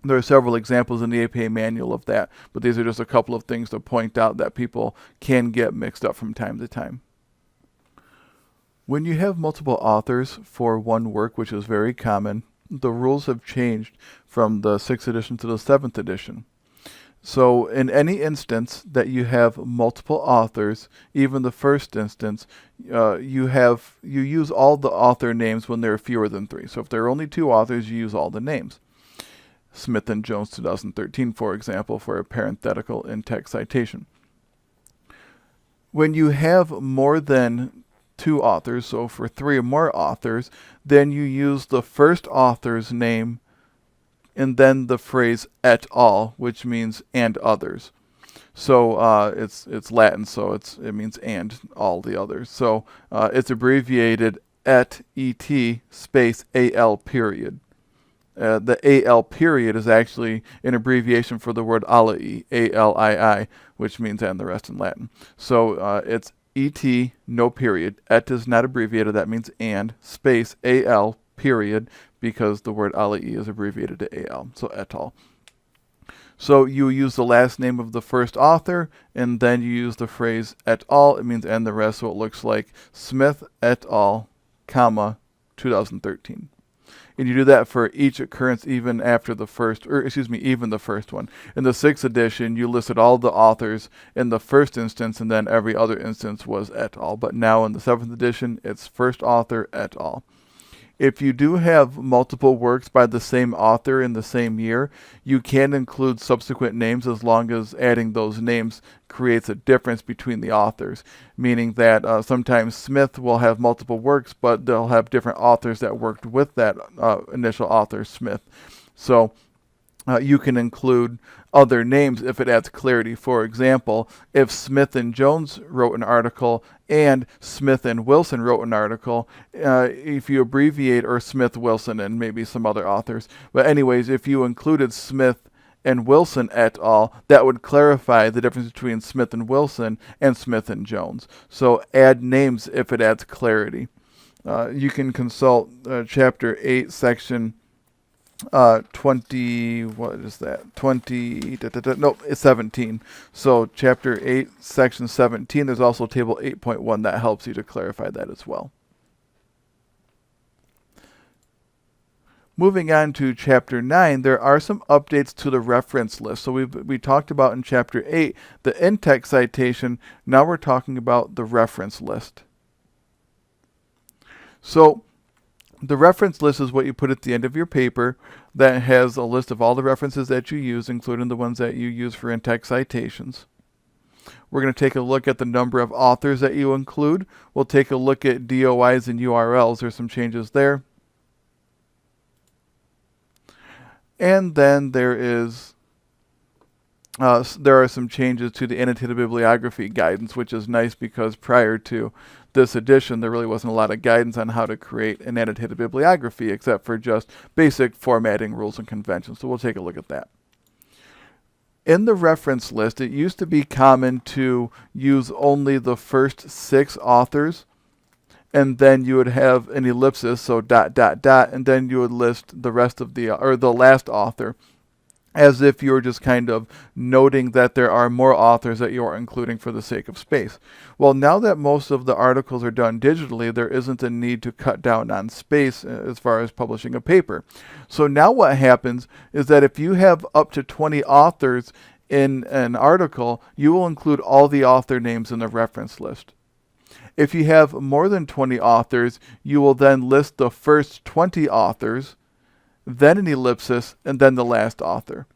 There are several examples in the APA manual of that, but these are just a couple of things to point out that people can get mixed up from time to time. When you have multiple authors for one work, which is very common, the rules have changed from the 6th edition to the 7th edition. So in any instance that you have multiple authors, even the first instance, you use all the author names when there are fewer than 3. So if there are only 2 authors, you use all the names. Smith and Jones 2013, for example, for a parenthetical in-text citation. When you have more than 2 authors, so for 3 or more authors, then you use the first author's name and then the phrase et al., which means and others. So it's Latin, so it means and all the others. So it's abbreviated et space al period. The al period is actually an abbreviation for the word alii, alii, which means and the rest in Latin. So it's et, no period. Et is not abbreviated, that means and, space al period, because the word alii is abbreviated to al, so et al. So you use the last name of the first author, and then you use the phrase et al. It means and the rest, so it looks like Smith et al., comma, 2013. And you do that for each occurrence even after the first, even the first one. In the 6th edition, you listed all the authors in the first instance, and then every other instance was et al. But now in the 7th edition, it's first author et al. If you do have multiple works by the same author in the same year, you can include subsequent names as long as adding those names creates a difference between the authors, meaning that sometimes Smith will have multiple works, but they'll have different authors that worked with that initial author, Smith. So you can include other names if it adds clarity. For example, if Smith and Jones wrote an article and Smith and Wilson wrote an article, if you abbreviate, or Smith, Wilson, and maybe some other authors. But anyways, if you included Smith and Wilson et al., that would clarify the difference between Smith and Wilson and Smith and Jones. So add names if it adds clarity. You can consult Chapter 8, Section 20, what is that? 20, nope, it's 17. So Chapter 8, Section 17, there's also Table 8.1 that helps you to clarify that as well. Moving on to Chapter 9, there are some updates to the reference list. So we talked about in Chapter 8 the in-text citation. Now we're talking about the reference list. So the reference list is what you put at the end of your paper that has a list of all the references that you use, including the ones that you use for in-text citations. We're going to take a look at the number of authors that you include. We'll take a look at DOIs and URLs. There's some changes there. And then there are some changes to the annotated bibliography guidance, which is nice because prior to this edition, there really wasn't a lot of guidance on how to create an annotated bibliography, except for just basic formatting rules and conventions. So we'll take a look at that. In the reference list, it used to be common to use only the first 6 authors, and then you would have an ellipsis, so ... and then you would list the rest of the last author, as if you were just kind of noting that there are more authors that you are including for the sake of space. Well, now that most of the articles are done digitally, there isn't a need to cut down on space as far as publishing a paper. So now what happens is that if you have up to 20 authors in an article, you will include all the author names in the reference list. If you have more than 20 authors, you will then list the first 20 authors, then an ellipsis, and then the last author.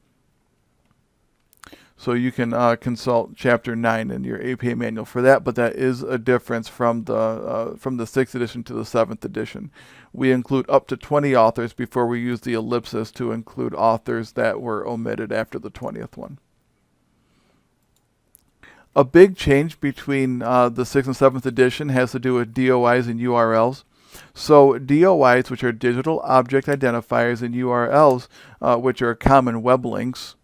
So you can consult Chapter 9 in your APA manual for that, but that is a difference from the 6th edition to the 7th edition. We include up to 20 authors before we use the ellipsis to include authors that were omitted after the 20th one. A big change between the 6th and 7th edition has to do with DOIs and URLs. So DOIs, which are digital object identifiers, and URLs, which are common web links.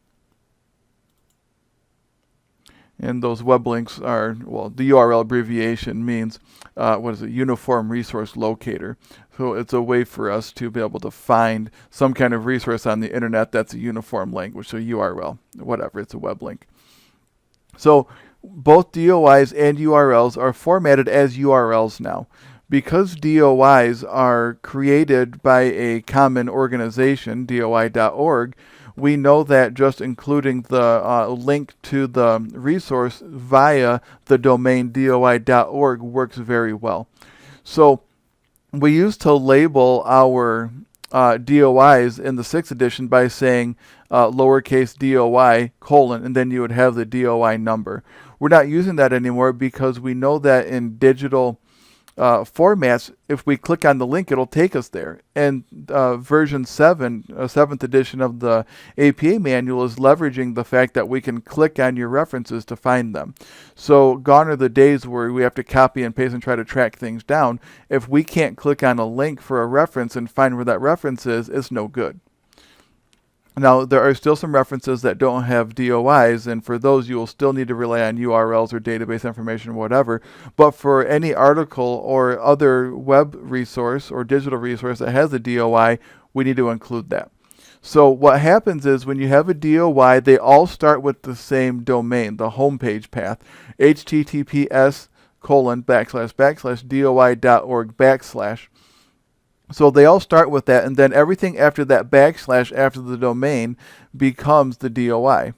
And those web links are, well, the URL abbreviation means, Uniform Resource Locator. So it's a way for us to be able to find some kind of resource on the internet that's a uniform language, so URL, whatever, it's a web link. So both DOIs and URLs are formatted as URLs now. Because DOIs are created by a common organization, DOI.org, we know that just including the link to the resource via the domain DOI.org works very well. So we used to label our DOIs in the 6th edition by saying lowercase DOI : and then you would have the DOI number. We're not using that anymore because we know that in digital formats, if we click on the link, it'll take us there. And version 7, 7th edition of the APA manual is leveraging the fact that we can click on your references to find them. So gone are the days where we have to copy and paste and try to track things down. If we can't click on a link for a reference and find where that reference is, it's no good. Now, there are still some references that don't have DOIs, and for those you will still need to rely on URLs or database information or whatever. But for any article or other web resource or digital resource that has a DOI, we need to include that. So what happens is when you have a DOI, they all start with the same domain, the homepage path, https://doi.org/. So they all start with that, and then everything after that backslash after the domain becomes the DOI.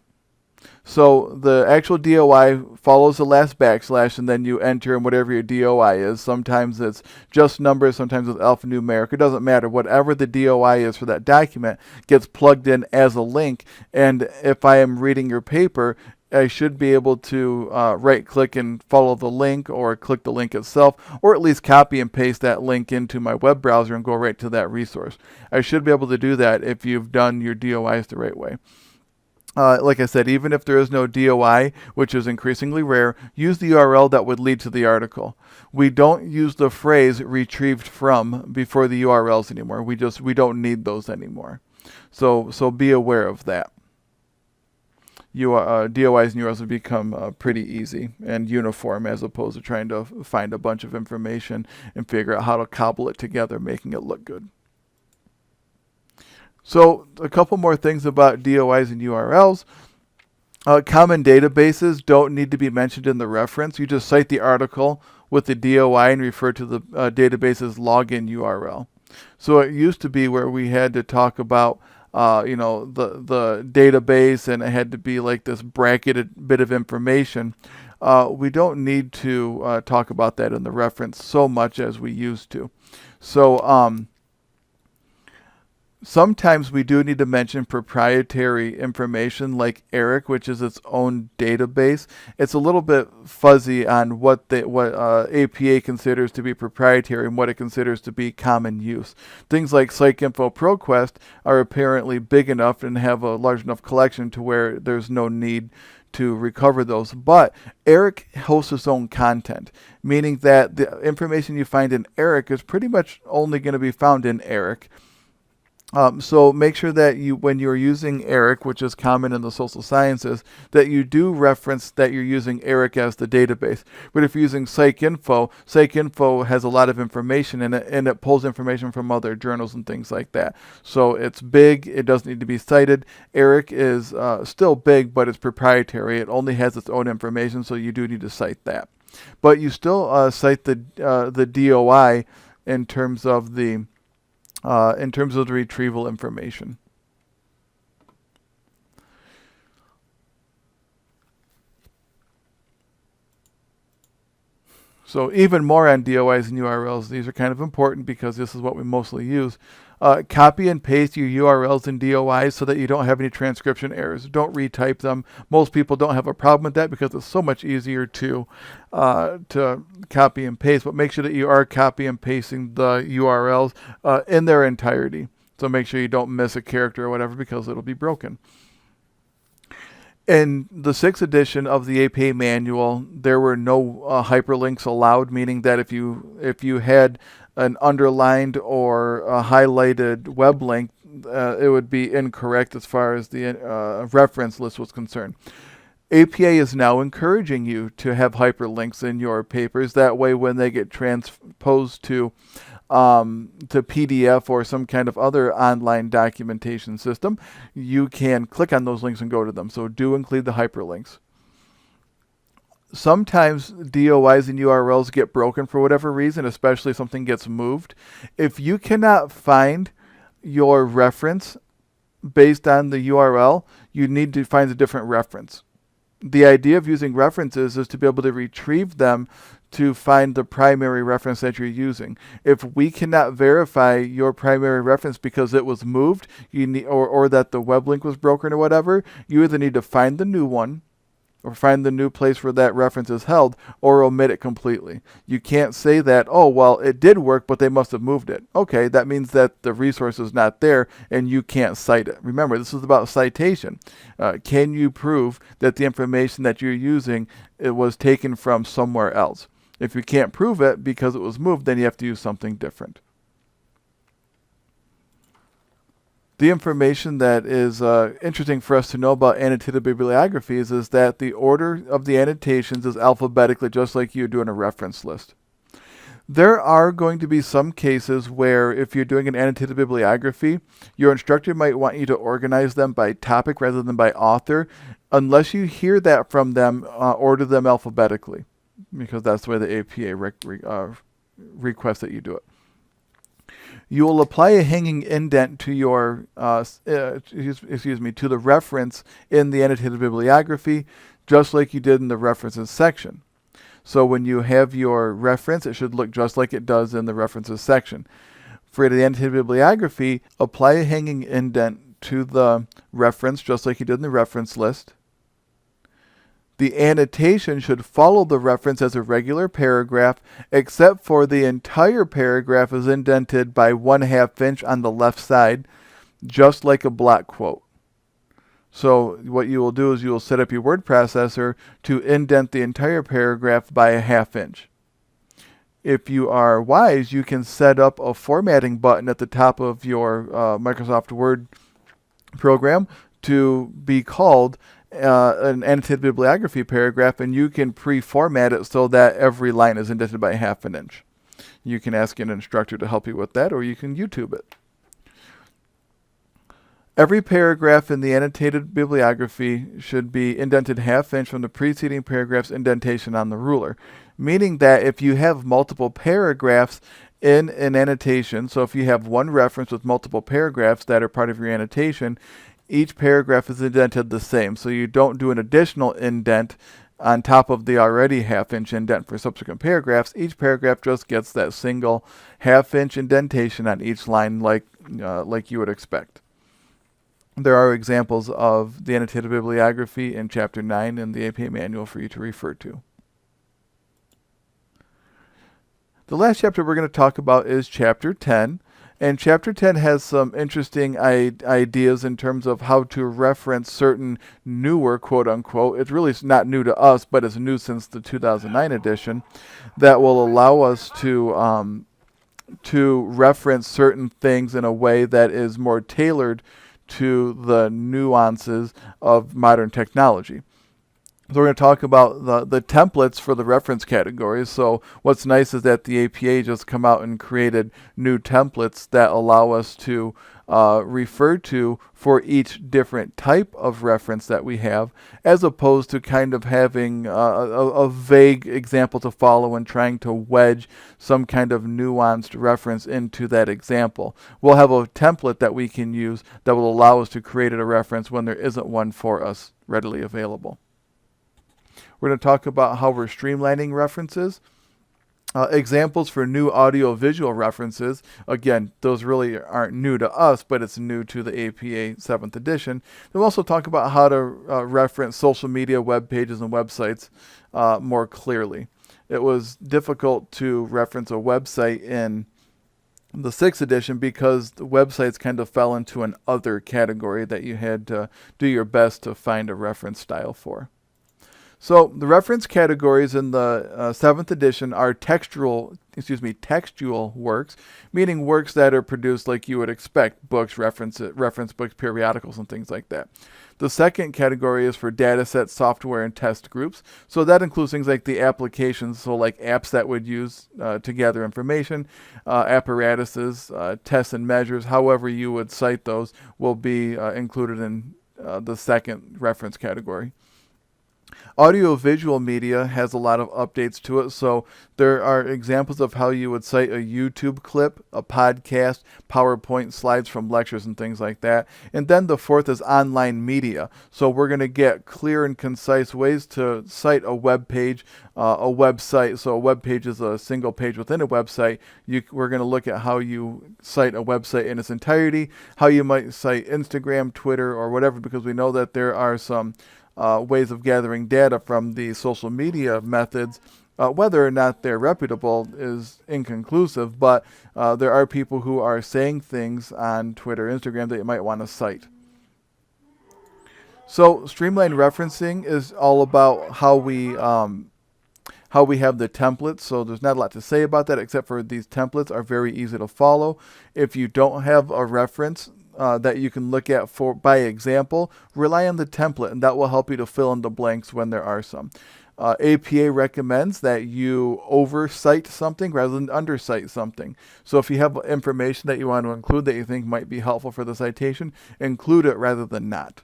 So the actual DOI follows the last backslash, and then you enter in whatever your DOI is. Sometimes it's just numbers, sometimes it's alphanumeric. It doesn't matter. Whatever the DOI is for that document gets plugged in as a link, and if I am reading your paper, I should be able to right-click and follow the link, or click the link itself, or at least copy and paste that link into my web browser and go right to that resource. I should be able to do that if you've done your DOIs the right way. Like I said, even if there is no DOI, which is increasingly rare, use the URL that would lead to the article. We don't use the phrase retrieved from before the URLs anymore. We don't need those anymore. So be aware of that. DOIs and URLs have become pretty easy and uniform, as opposed to trying to find a bunch of information and figure out how to cobble it together, making it look good. So a couple more things about DOIs and URLs. Common databases don't need to be mentioned in the reference. You just cite the article with the DOI and refer to the database's login URL. So it used to be where we had to talk about the database, and it had to be like this bracketed bit of information. We don't need to talk about that in the reference so much as we used to. So Sometimes we do need to mention proprietary information like ERIC, which is its own database. It's a little bit fuzzy on what APA considers to be proprietary and what it considers to be common use. Things like PsycInfo ProQuest are apparently big enough and have a large enough collection to where there's no need to recover those. But ERIC hosts its own content, meaning that the information you find in ERIC is pretty much only going to be found in ERIC. So make sure that when you're using ERIC, which is common in the social sciences, that you do reference that you're using ERIC as the database. But if you're using PsycInfo has a lot of information in it, and it pulls information from other journals and things like that. So it's big. It doesn't need to be cited. ERIC is still big, but it's proprietary. It only has its own information, so you do need to cite that. But you still cite the DOI in terms of the retrieval information. So even more on DOIs and URLs. These are kind of important because this is what we mostly use. Copy and paste your URLs and DOIs so that you don't have any transcription errors. Don't retype them. Most people don't have a problem with that because it's so much easier to copy and paste. But make sure that you are copy and pasting the URLs in their entirety. So make sure you don't miss a character or whatever because it'll be broken. In the 6th edition of the APA manual, there were no hyperlinks allowed, meaning that if you had an underlined or a highlighted web link, it would be incorrect as far as the reference list was concerned. APA is now encouraging you to have hyperlinks in your papers. That way, when they get transposed to PDF or some kind of other online documentation system, you can click on those links and go to them. So do include the hyperlinks. Sometimes DOIs and URLs get broken for whatever reason, especially if something gets moved. If you cannot find your reference based on the URL, you need to find a different reference. The idea of using references is to be able to retrieve them to find the primary reference that you're using. If we cannot verify your primary reference because it was moved, or that the web link was broken or whatever, you either need to find the new one, or find the new place where that reference is held, or omit it completely. You can't say that, oh, well, it did work, but they must have moved it. Okay, that means that the resource is not there, and you can't cite it. Remember, this is about citation. Can you prove that the information that you're using, it was taken from somewhere else? If you can't prove it because it was moved, then you have to use something different. The information that is interesting for us to know about annotated bibliographies is that the order of the annotations is alphabetically, just like you do in a reference list. There are going to be some cases where if you're doing an annotated bibliography, your instructor might want you to organize them by topic rather than by author. Unless you hear that from them, order them alphabetically, because that's the way the APA requests that you do it. You will apply a hanging indent to your, to the reference in the annotated bibliography, just like you did in the references section. So when you have your reference, it should look just like it does in the references section. For the annotated bibliography, apply a hanging indent to the reference, just like you did in the reference list. The annotation should follow the reference as a regular paragraph, except for the entire paragraph is indented by 1/2 inch on the left side, just like a block quote. So what you will do is you will set up your word processor to indent the entire paragraph by 1/2 inch. If you are wise, you can set up a formatting button at the top of your Microsoft Word program to be called an annotated bibliography paragraph, and you can pre-format it so that every line is indented by 1/2 inch. You can ask an instructor to help you with that, or you can YouTube it. Every paragraph in the annotated bibliography should be indented 1/2 inch from the preceding paragraph's indentation on the ruler, meaning that if you have multiple paragraphs in an annotation, so if you have one reference with multiple paragraphs that are part of your annotation, each paragraph is indented the same, so you don't do an additional indent on top of the already half-inch indent for subsequent paragraphs. Each paragraph just gets that single half-inch indentation on each line like you would expect. There are examples of the annotated bibliography in Chapter 9 in the APA manual for you to refer to. The last chapter we're going to talk about is Chapter 10. And Chapter 10 has some interesting ideas in terms of how to reference certain newer, quote-unquote, it's really not new to us, but it's new since the 2009 edition, that will allow us to reference certain things in a way that is more tailored to the nuances of modern technology. So we're going to talk about the templates for the reference categories. So what's nice is that the APA just come out and created new templates that allow us to refer to for each different type of reference that we have, as opposed to kind of having a vague example to follow and trying to wedge some kind of nuanced reference into that example. We'll have a template that we can use that will allow us to create a reference when there isn't one for us readily available. We're going to talk about how we're streamlining references. Examples for new audio-visual references. Again, those really aren't new to us, but it's new to the APA 7th edition. We'll also talk about how to reference social media, web pages, and websites more clearly. It was difficult to reference a website in the 6th edition because the websites kind of fell into an other category that you had to do your best to find a reference style for. So the reference categories in the 7th edition are textual works, meaning works that are produced like you would expect, books, reference books, periodicals, and things like that. The second category is for data sets, software, and test groups. So that includes things like the applications, so like apps that would use to gather information, apparatuses, tests and measures, however you would cite those, will be included in the second reference category. Audio-visual media has a lot of updates to it, so there are examples of how you would cite a YouTube clip, a podcast, PowerPoint slides from lectures and things like that. And then the fourth is online media. So we're going to get clear and concise ways to cite a web page, a website. So a web page is a single page within a website. We're going to look at how you cite a website in its entirety, how you might cite Instagram, Twitter, or whatever, because we know that there are some ways of gathering data from the social media methods. Whether or not they're reputable is inconclusive, but there are people who are saying things on Twitter, Instagram that you might want to cite. So streamlined referencing is all about how we have the templates. So there's not a lot to say about that, except for these templates are very easy to follow. If you don't have a reference that you can look at by example, rely on the template, and that will help you to fill in the blanks when there are some. APA recommends that you overcite something rather than undercite something. So if you have information that you want to include that you think might be helpful for the citation, include it rather than not.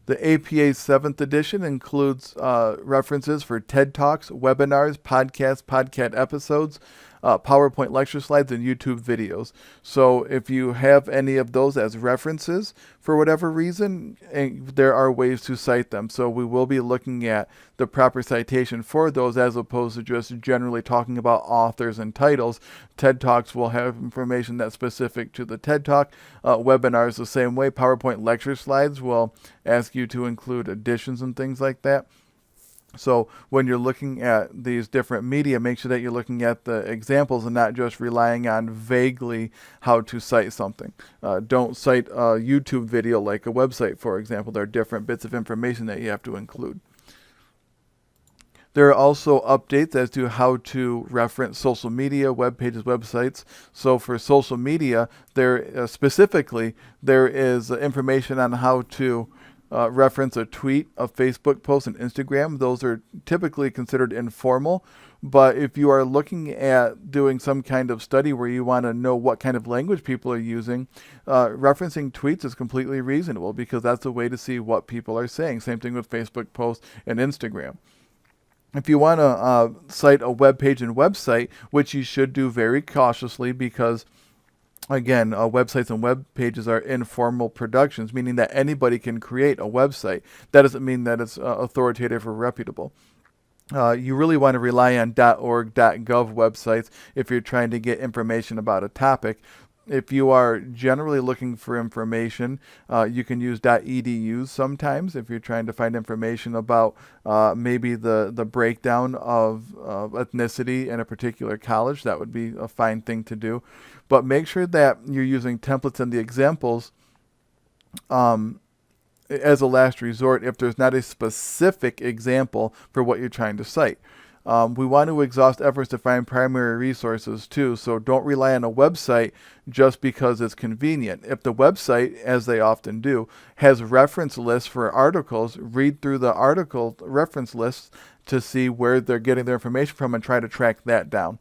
The APA 7th edition includes references for TED Talks, webinars, podcasts, podcast episodes, PowerPoint lecture slides, and YouTube videos. So if you have any of those as references, for whatever reason, there are ways to cite them. So we will be looking at the proper citation for those as opposed to just generally talking about authors and titles. TED Talks will have information that's specific to the TED Talk. Webinars the same way. PowerPoint lecture slides will ask you to include additions and things like that. So when you're looking at these different media, make sure that you're looking at the examples and not just relying on vaguely how to cite something. Don't cite a YouTube video like a website, for example. There are different bits of information that you have to include. There are also updates as to how to reference social media, web pages, websites. So for social media, specifically, there is information on how to reference a tweet, a Facebook post, and Instagram. Those are typically considered informal, but if you are looking at doing some kind of study where you want to know what kind of language people are using, referencing tweets is completely reasonable because that's a way to see what people are saying. Same thing with Facebook posts and Instagram. If you want to cite a web page and website, which you should do very cautiously because Again, websites and web pages are informal productions, meaning that anybody can create a website. That doesn't mean that it's authoritative or reputable. You really want to rely on .org, .gov websites if you're trying to get information about a topic. If you are generally looking for information, you can use .edu sometimes if you're trying to find information about maybe the breakdown of ethnicity in a particular college. That would be a fine thing to do. But make sure that you're using templates and the examples as a last resort if there's not a specific example for what you're trying to cite. We want to exhaust efforts to find primary resources too, so don't rely on a website just because it's convenient. If the website, as they often do, has reference lists for articles, read through the article reference lists to see where they're getting their information from and try to track that down.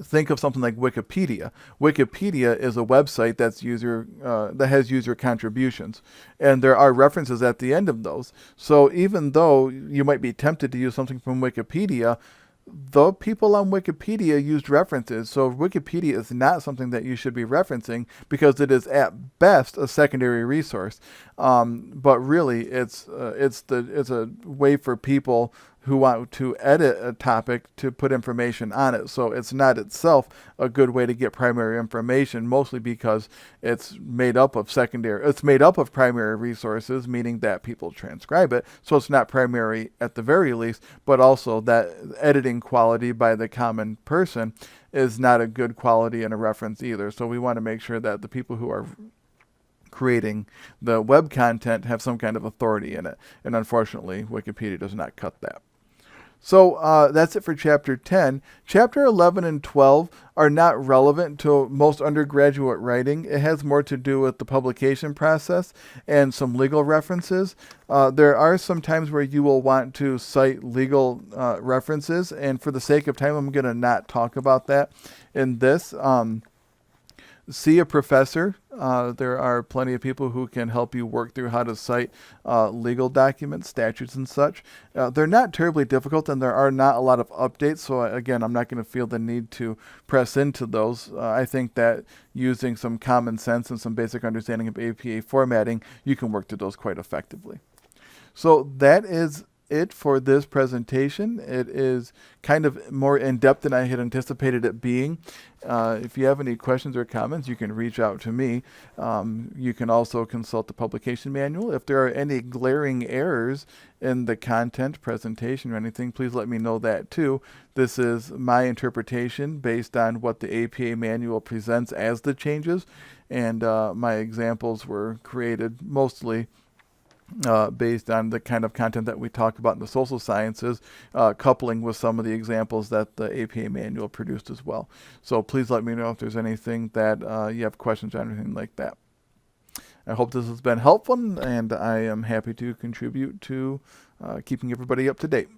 Think of something like Wikipedia. Wikipedia is a website that has user contributions, and there are references at the end of those. So even though you might be tempted to use something from Wikipedia, the people on Wikipedia used references. So Wikipedia is not something that you should be referencing because it is at best a secondary resource. But really, it's a way for people who want to edit a topic to put information on it. So it's not itself a good way to get primary information, mostly because it's made up of primary resources, meaning that people transcribe it. So it's not primary at the very least, but also that editing quality by the common person is not a good quality in a reference either. So we want to make sure that the people who are creating the web content have some kind of authority in it. And unfortunately, Wikipedia does not cut that. So that's it for Chapter 10. Chapter 11 and 12 are not relevant to most undergraduate writing. It has more to do with the publication process and some legal references. There are some times where you will want to cite legal references, and for the sake of time, I'm going to not talk about that in this. See a professor. There are plenty of people who can help you work through how to cite legal documents, statutes, and such. They're not terribly difficult, and there are not a lot of updates. So again, I'm not going to feel the need to press into those. I think that using some common sense and some basic understanding of APA formatting, you can work through those quite effectively. So that is it for this presentation. It is kind of more in-depth than I had anticipated it being. If you have any questions or comments, you can reach out to me. You can also consult the publication manual. If there are any glaring errors in the content, presentation, or anything, please let me know that too. This is my interpretation based on what the APA manual presents as the changes, and my examples were created mostly based on the kind of content that we talk about in the social sciences, coupling with some of the examples that the APA manual produced as well. So please let me know if there's anything that you have questions or anything like that. I hope this has been helpful, and I am happy to contribute to keeping everybody up to date.